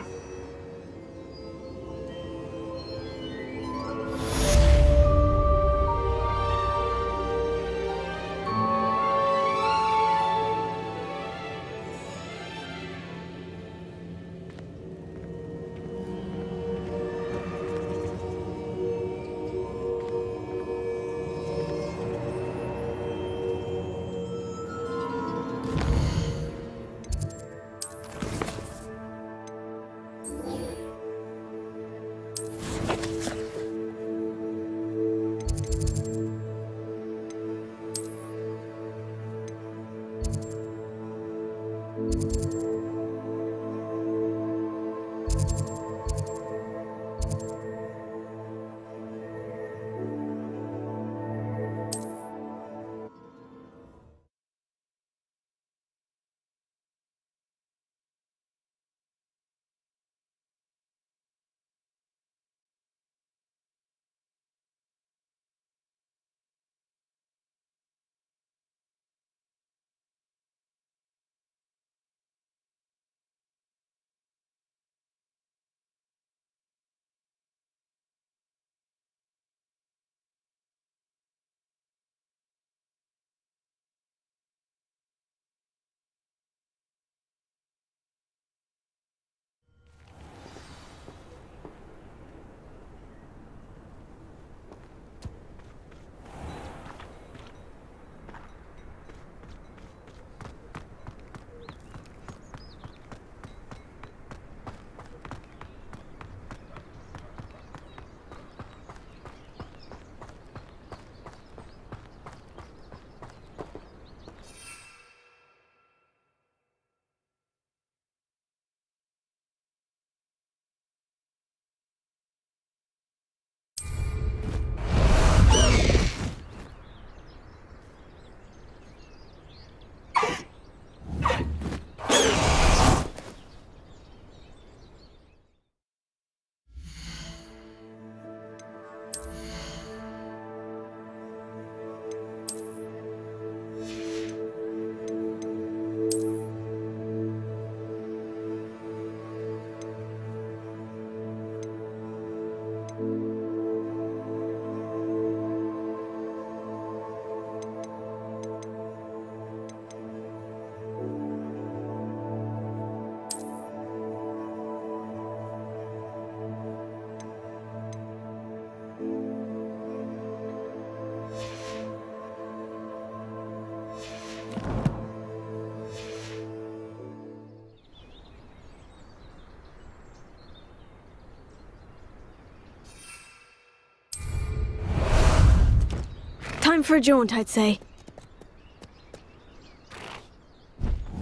for a jaunt, I'd say.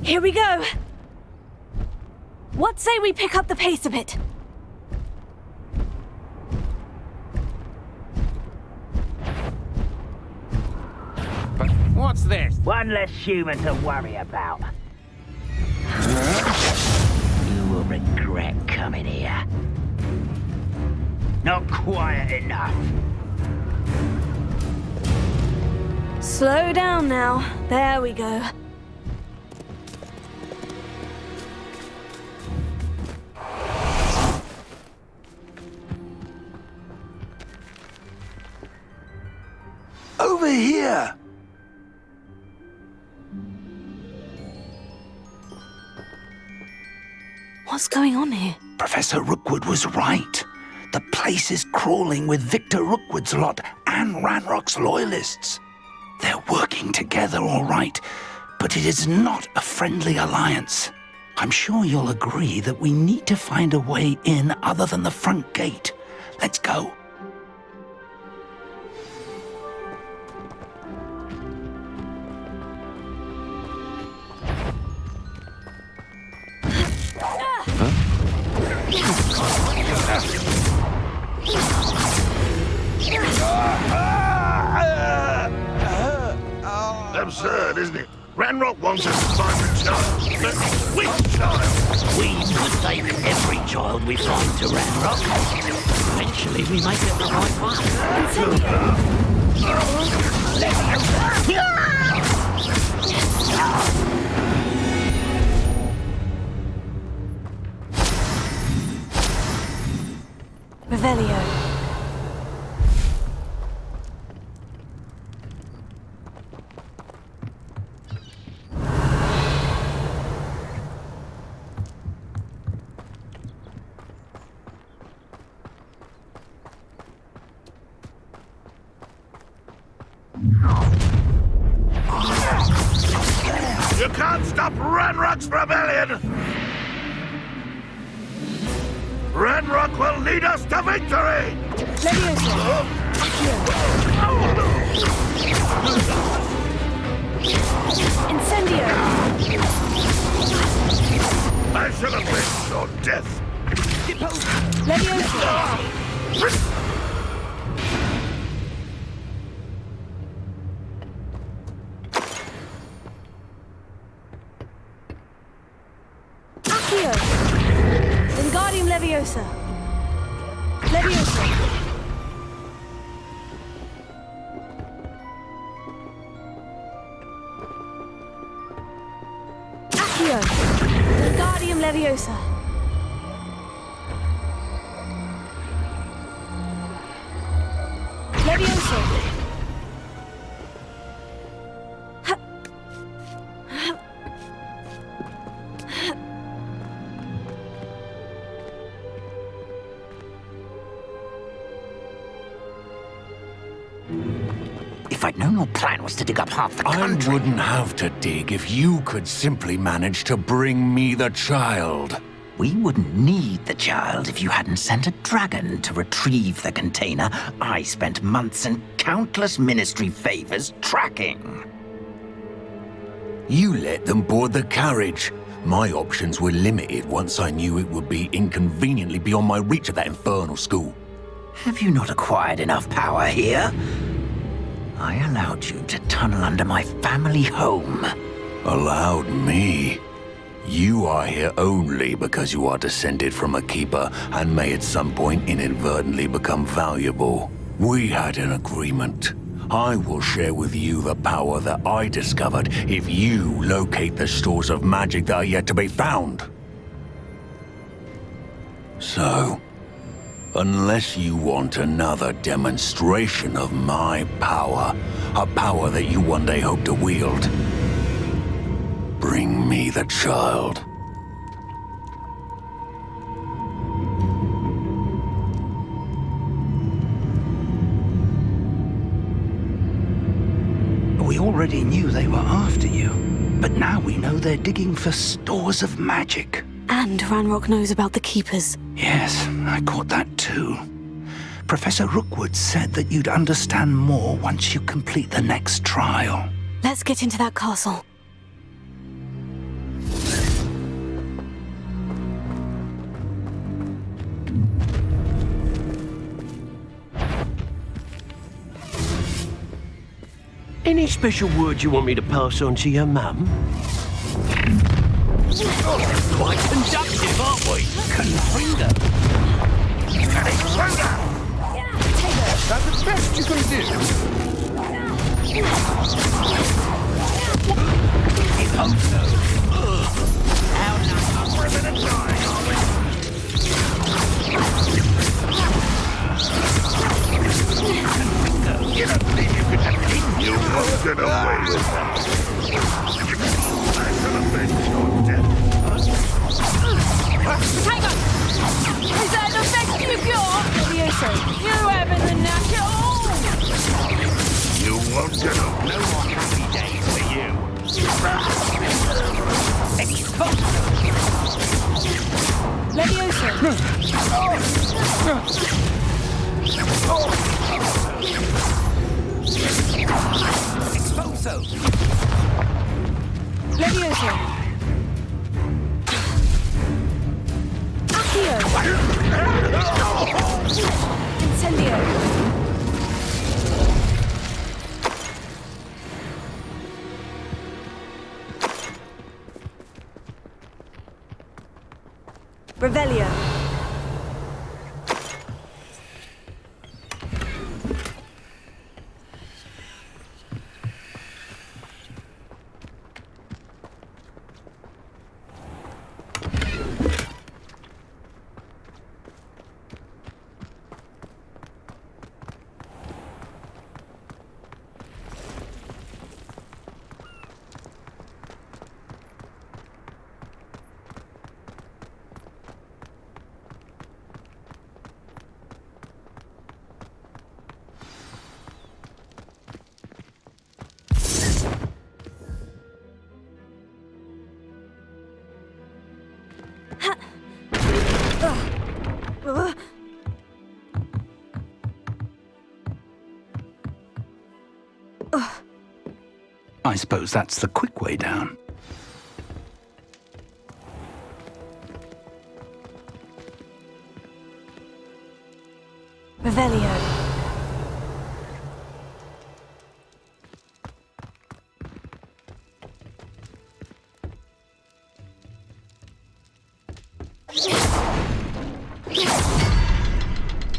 Here we go! What say we pick up the pace a bit? What's this? One less human to worry about. You will regret coming here. Not quiet enough. Slow down now. There we go. Over here! What's going on here? Professor Rookwood was right. The place is crawling with Victor Rookwood's lot and Ranrock's loyalists. They're working together, all right, but it is not a friendly alliance. I'm sure you'll agree that we need to find a way in other than the front gate. Let's go. Absurd, isn't it? Ranrock wants us to find the child. But which child? We would take every child we find to Ranrock. Eventually we make it the right one. Revelio. You can't stop Ranrock's rebellion! Ranrock will lead us to victory! Incendio! I should have been your death! Leviosa! Wingardium Leviosa! Leviosa! Accio! Wingardium Leviosa! Leviosa! If I'd known your plan was to dig up half the country... I wouldn't have to dig if you could simply manage to bring me the child. We wouldn't need the child if you hadn't sent a dragon to retrieve the container I spent months and countless ministry favors tracking. You let them board the carriage. My options were limited once I knew it would be inconveniently beyond my reach at that infernal school. Have you not acquired enough power here? I allowed you to tunnel under my family home. Allowed me? You are here only because you are descended from a keeper and may at some point inadvertently become valuable. We had an agreement. I will share with you the power that I discovered if you locate the stores of magic that are yet to be found. So, unless you want another demonstration of my power, a power that you one day hope to wield, bring me the child. We already knew they were after you, but now we know they're digging for stores of magic. And Ranrock knows about the Keepers. Yes, I caught that too. Professor Rookwood said that you'd understand more once you complete the next trial. Let's get into that castle. Any special words you want me to pass on to your mum? Quite conductive, aren't we? Confringo. That's the best you can do. It hopes so. We're gonna die, you don't believe you could have eaten you won't get away with that. I shall avenge your death. Hang on! Is that the best you got? Levioso, you haven't the knack at all! You won't get away. No more happy days for you. Levioso! Expulso! Levioso! Accio! Incendio! Revelio! I suppose that's the quick way down. Revelio.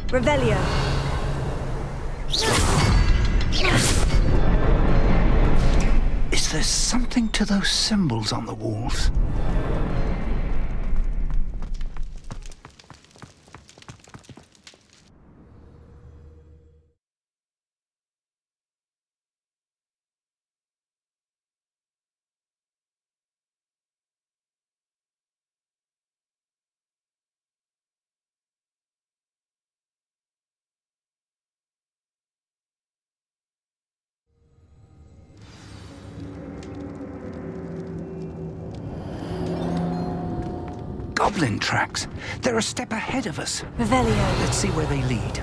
Revelio. Is there something to those symbols on the walls? Goblin tracks. They're a step ahead of us. Revelio. Let's see where they lead.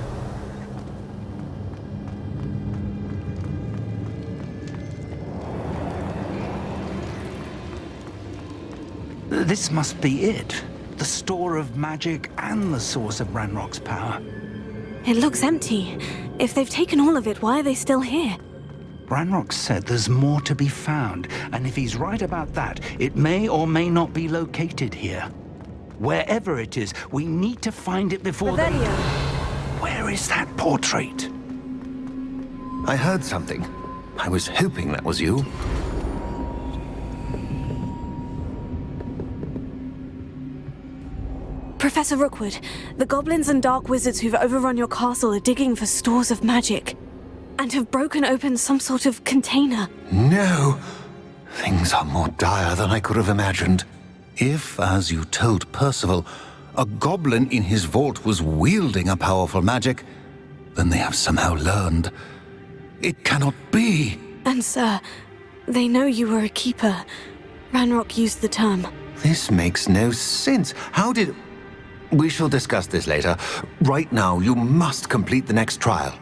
This must be it. The store of magic and the source of Ranrock's power. It looks empty. If they've taken all of it, why are they still here? Ranrock said there's more to be found, and if he's right about that, it may or may not be located here. Wherever it is, we need to find it before they... Where is that portrait? I heard something. I was hoping that was you. Professor Rookwood, the goblins and dark wizards who've overrun your castle are digging for stores of magic, and have broken open some sort of container. No! Things are more dire than I could have imagined. If, as you told Percival, a goblin in his vault was wielding a powerful magic, then they have somehow learned. It cannot be! And sir, they know you were a keeper. Ranrock used the term. This makes no sense. How did... We shall discuss this later. Right now, you must complete the next trial.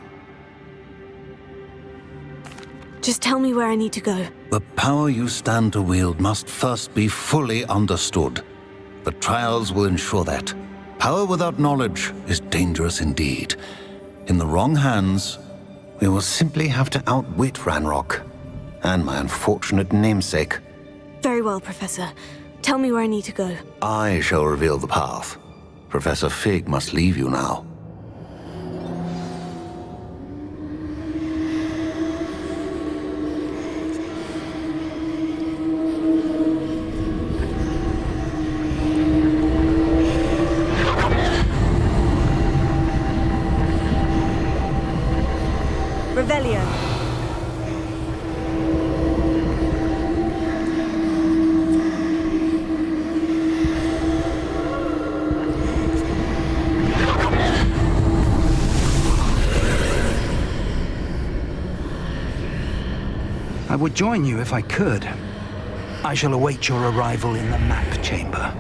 Just tell me where I need to go. The power you stand to wield must first be fully understood. The trials will ensure that. Power without knowledge is dangerous indeed. In the wrong hands, we will simply have to outwit Ranrock and my unfortunate namesake. Very well, Professor. Tell me where I need to go. I shall reveal the path. Professor Fig must leave you now. Revelio. I would join you if I could. I shall await your arrival in the map chamber.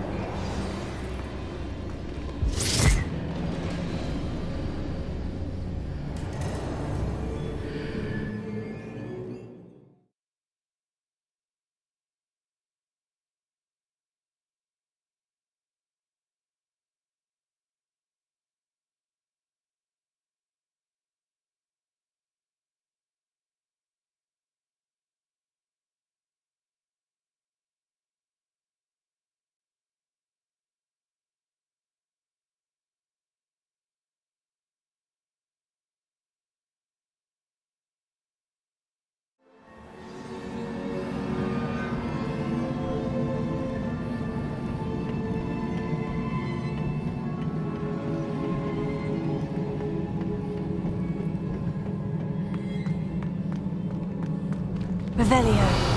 Revelio.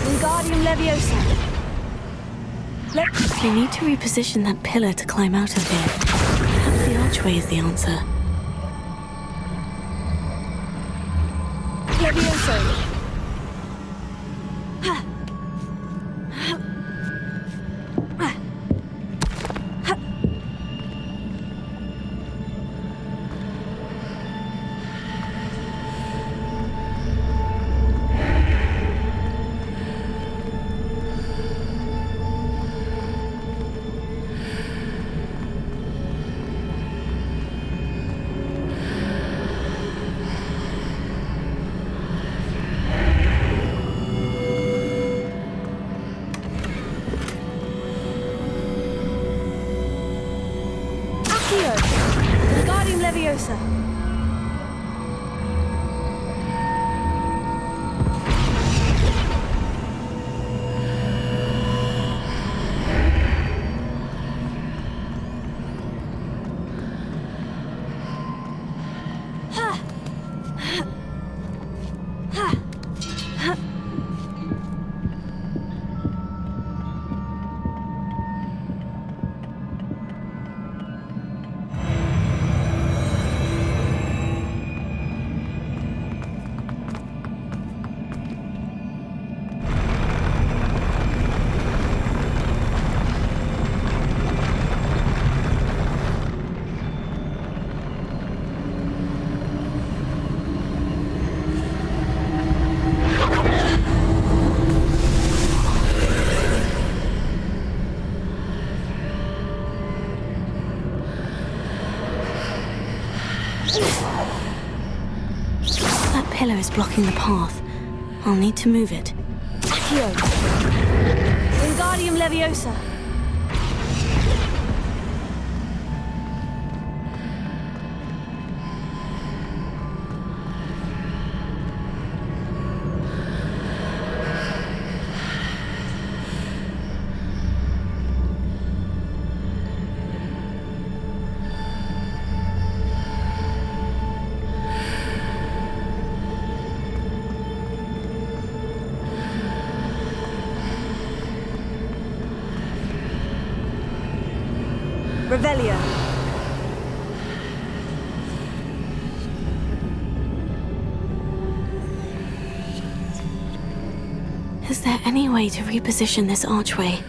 Wingardium Leviosa. We need to reposition that pillar to climb out of here. Perhaps the archway is the answer. Leviosa. Wingardium Leviosa. That pillar is blocking the path. I'll need to move it. Accio. Wingardium Leviosa. Revelio. Is there any way to reposition this archway?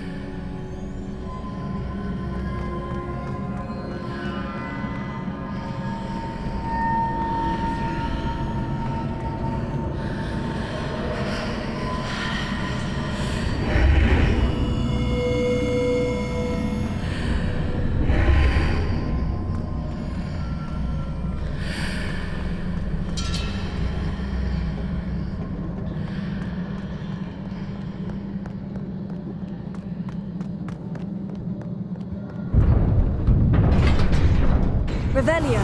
Revelio.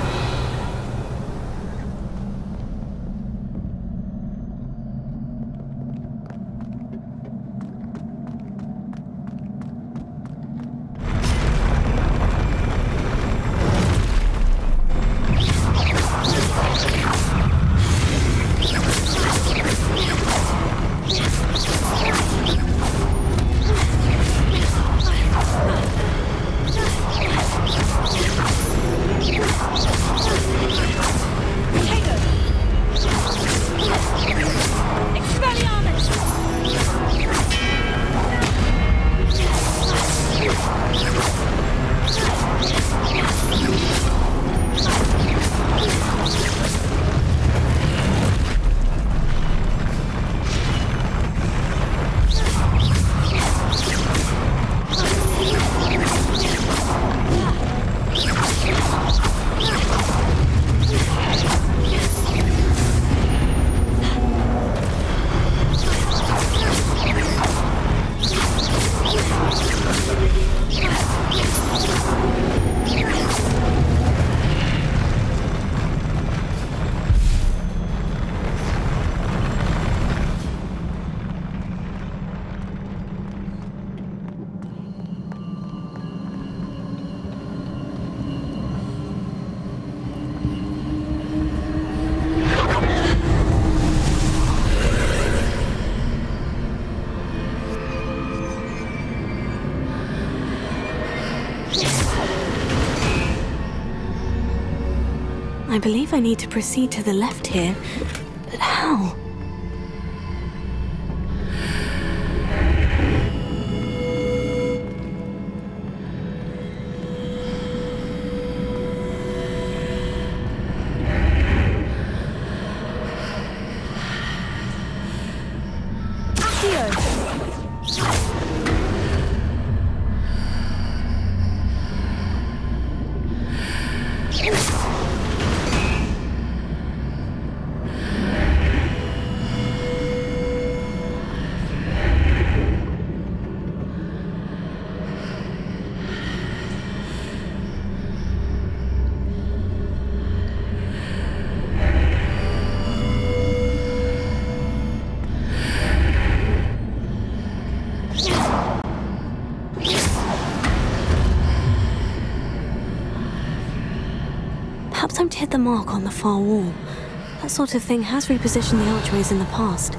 I believe I need to proceed to the left here, but how? Perhaps I'm to hit the mark on the far wall. That sort of thing has repositioned the archways in the past.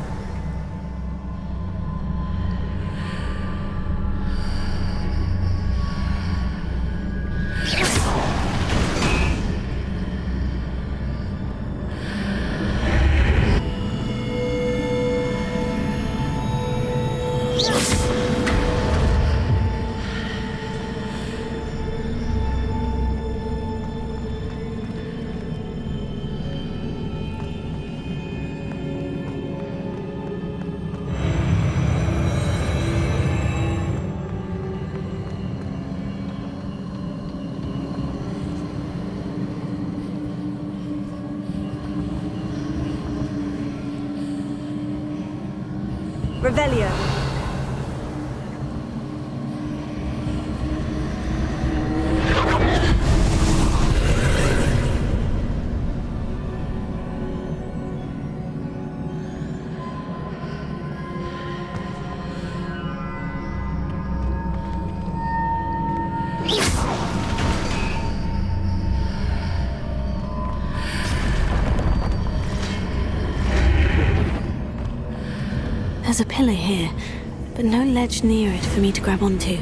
Revelio. There's a pillar here, but no ledge near it for me to grab onto.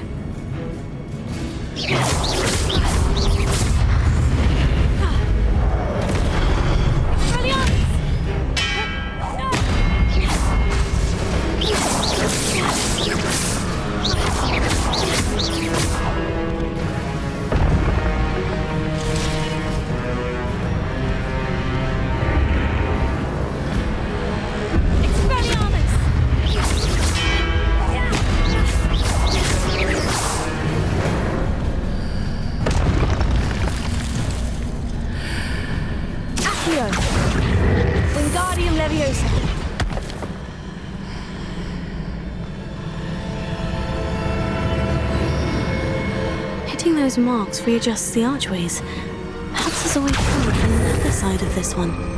Removing those marks readjusts the archways. Perhaps there's a way forward from the other side of this one.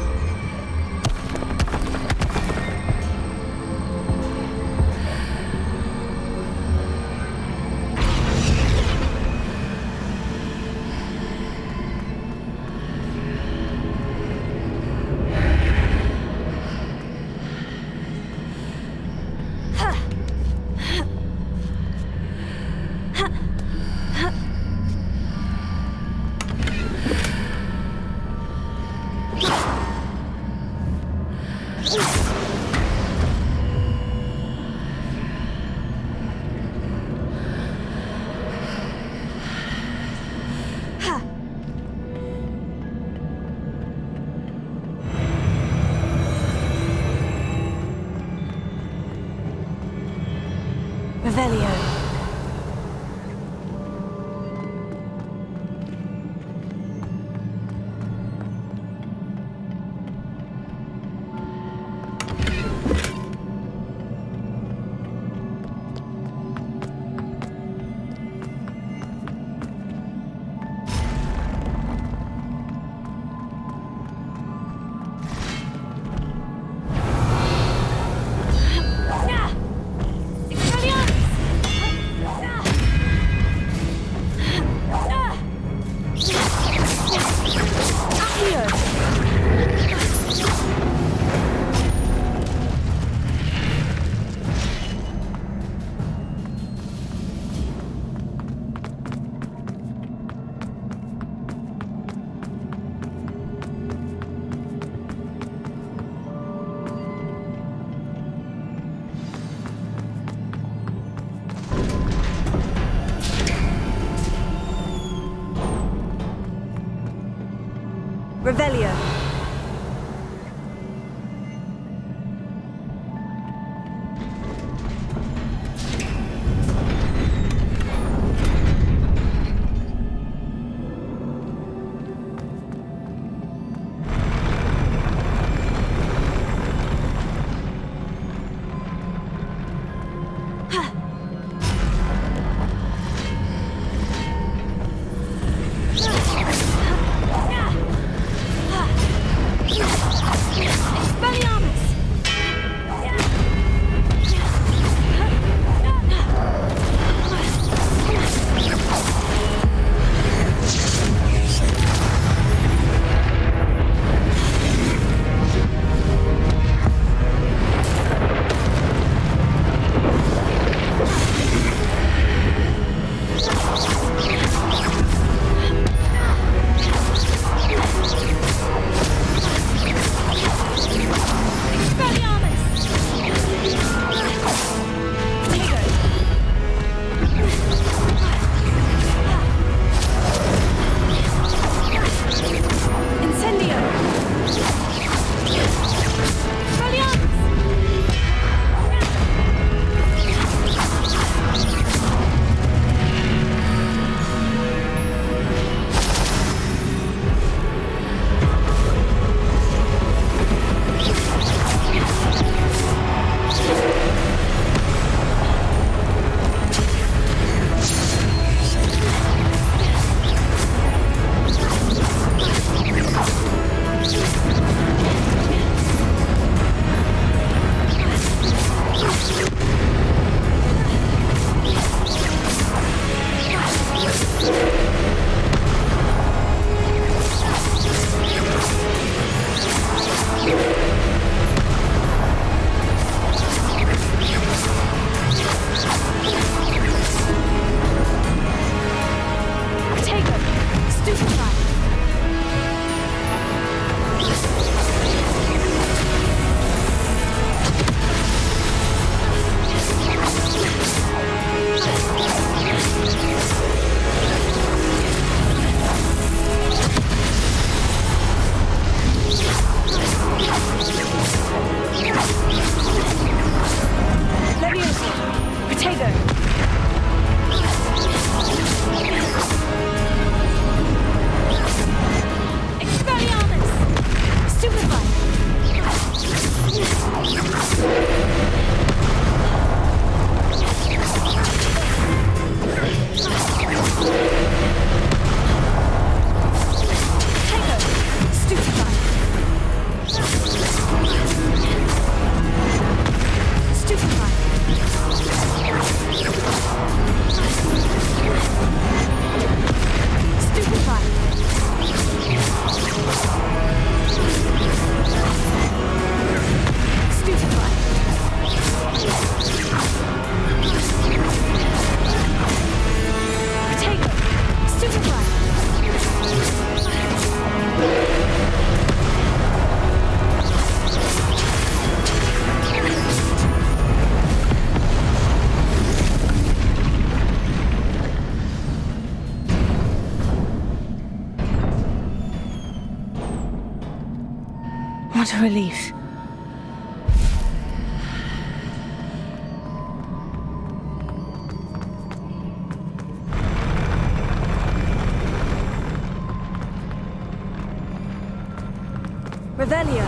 Revelio. What a relief. Revelio.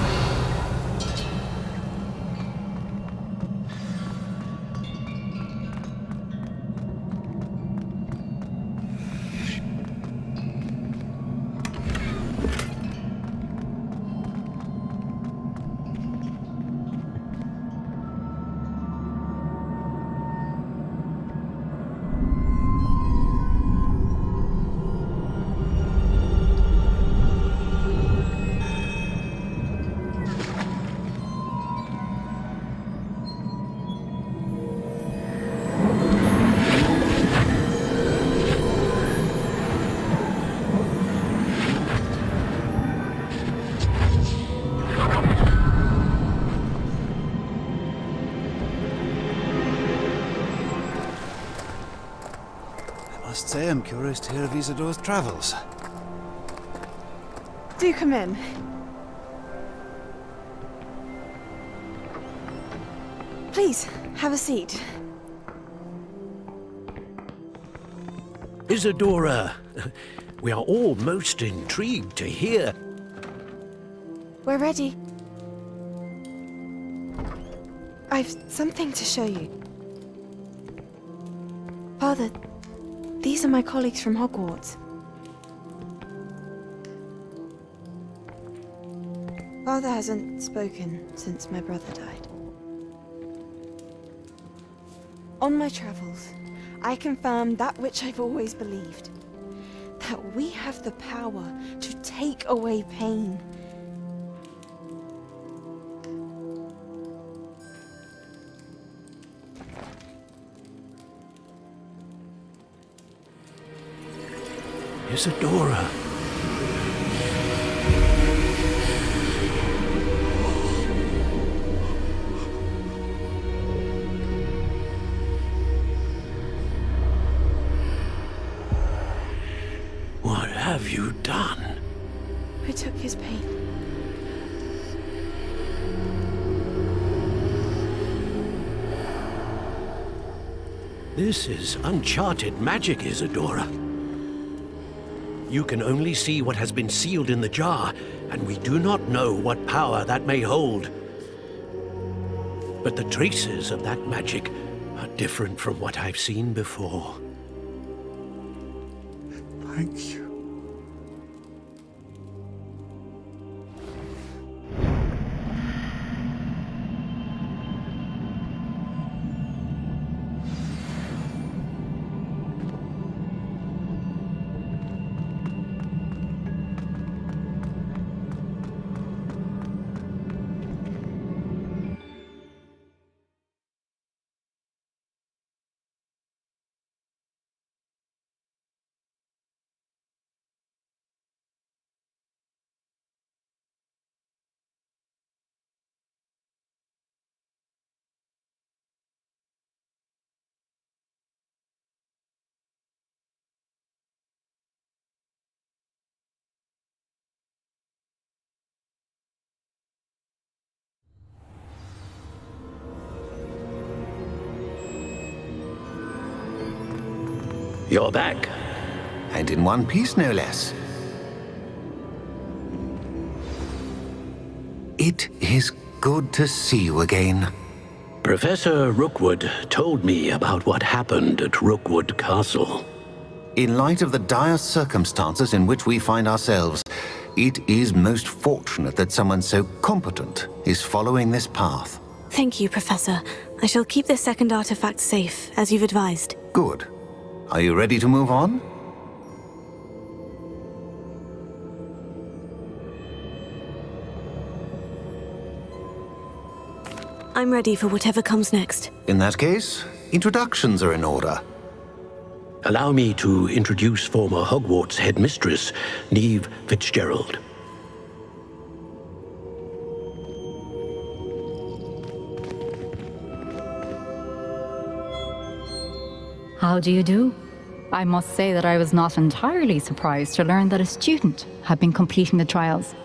I must say I'm curious to hear of Isadore's travels. Do come in. Please, have a seat. Isadora, we are all most intrigued to hear. We're ready. I've something to show you. Father, these are my colleagues from Hogwarts. Father hasn't spoken since my brother died. On my travels, I confirmed that which I've always believed. That we have the power to take away pain. Isadora. What have you done? I took his pain. This is uncharted magic, Isadora. You can only see what has been sealed in the jar, and we do not know what power that may hold. But the traces of that magic are different from what I've seen before. Thank you. You're back. And in one piece, no less. It is good to see you again. Professor Rookwood told me about what happened at Rookwood Castle. In light of the dire circumstances in which we find ourselves, it is most fortunate that someone so competent is following this path. Thank you, Professor. I shall keep this second artifact safe, as you've advised. Good. Are you ready to move on? I'm ready for whatever comes next. In that case, introductions are in order. Allow me to introduce former Hogwarts headmistress, Neve Fitzgerald. How do you do? I must say that I was not entirely surprised to learn that a student had been completing the trials.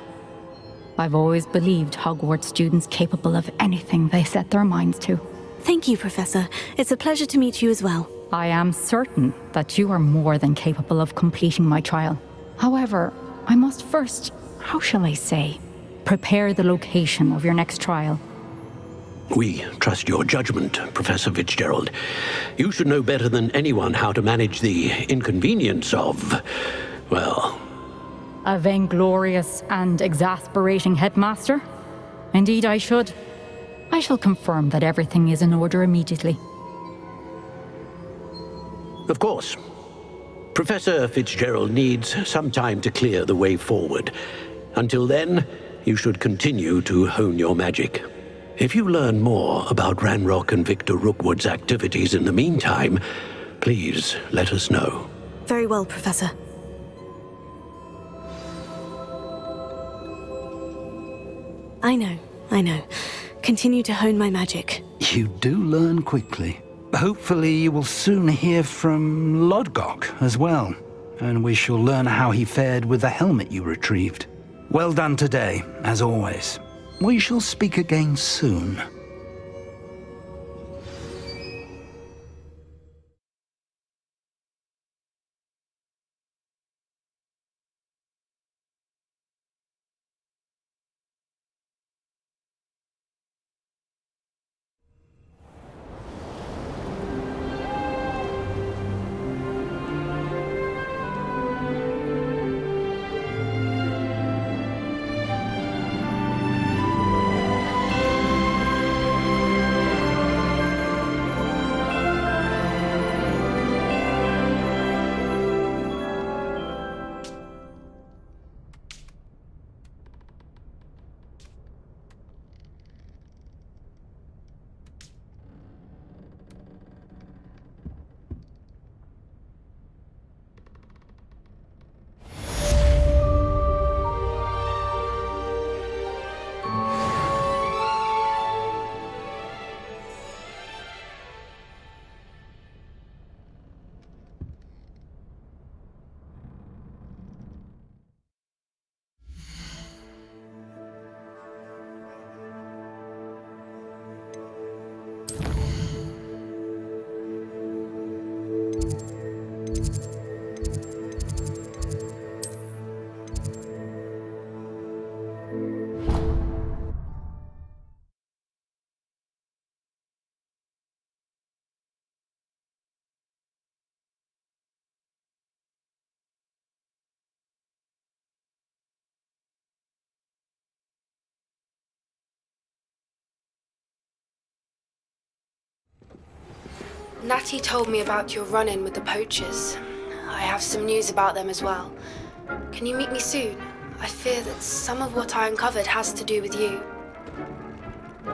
I've always believed Hogwarts students capable of anything they set their minds to. Thank you, Professor. It's a pleasure to meet you as well. I am certain that you are more than capable of completing my trial. However, I must first, how shall I say, prepare the location of your next trial. We trust your judgment, Professor Fitzgerald. You should know better than anyone how to manage the inconvenience of, well... A vainglorious and exasperating headmaster? Indeed I should. I shall confirm that everything is in order immediately. Of course. Professor Fitzgerald needs some time to clear the way forward. Until then, you should continue to hone your magic. If you learn more about Ranrock and Victor Rookwood's activities in the meantime, please let us know. Very well, Professor. I know. Continue to hone my magic. You do learn quickly. Hopefully you will soon hear from Lodgok as well, and we shall learn how he fared with the helmet you retrieved. Well done today, as always. We shall speak again soon. Natty told me about your run-in with the poachers. I have some news about them as well. Can you meet me soon? I fear that some of what I uncovered has to do with you.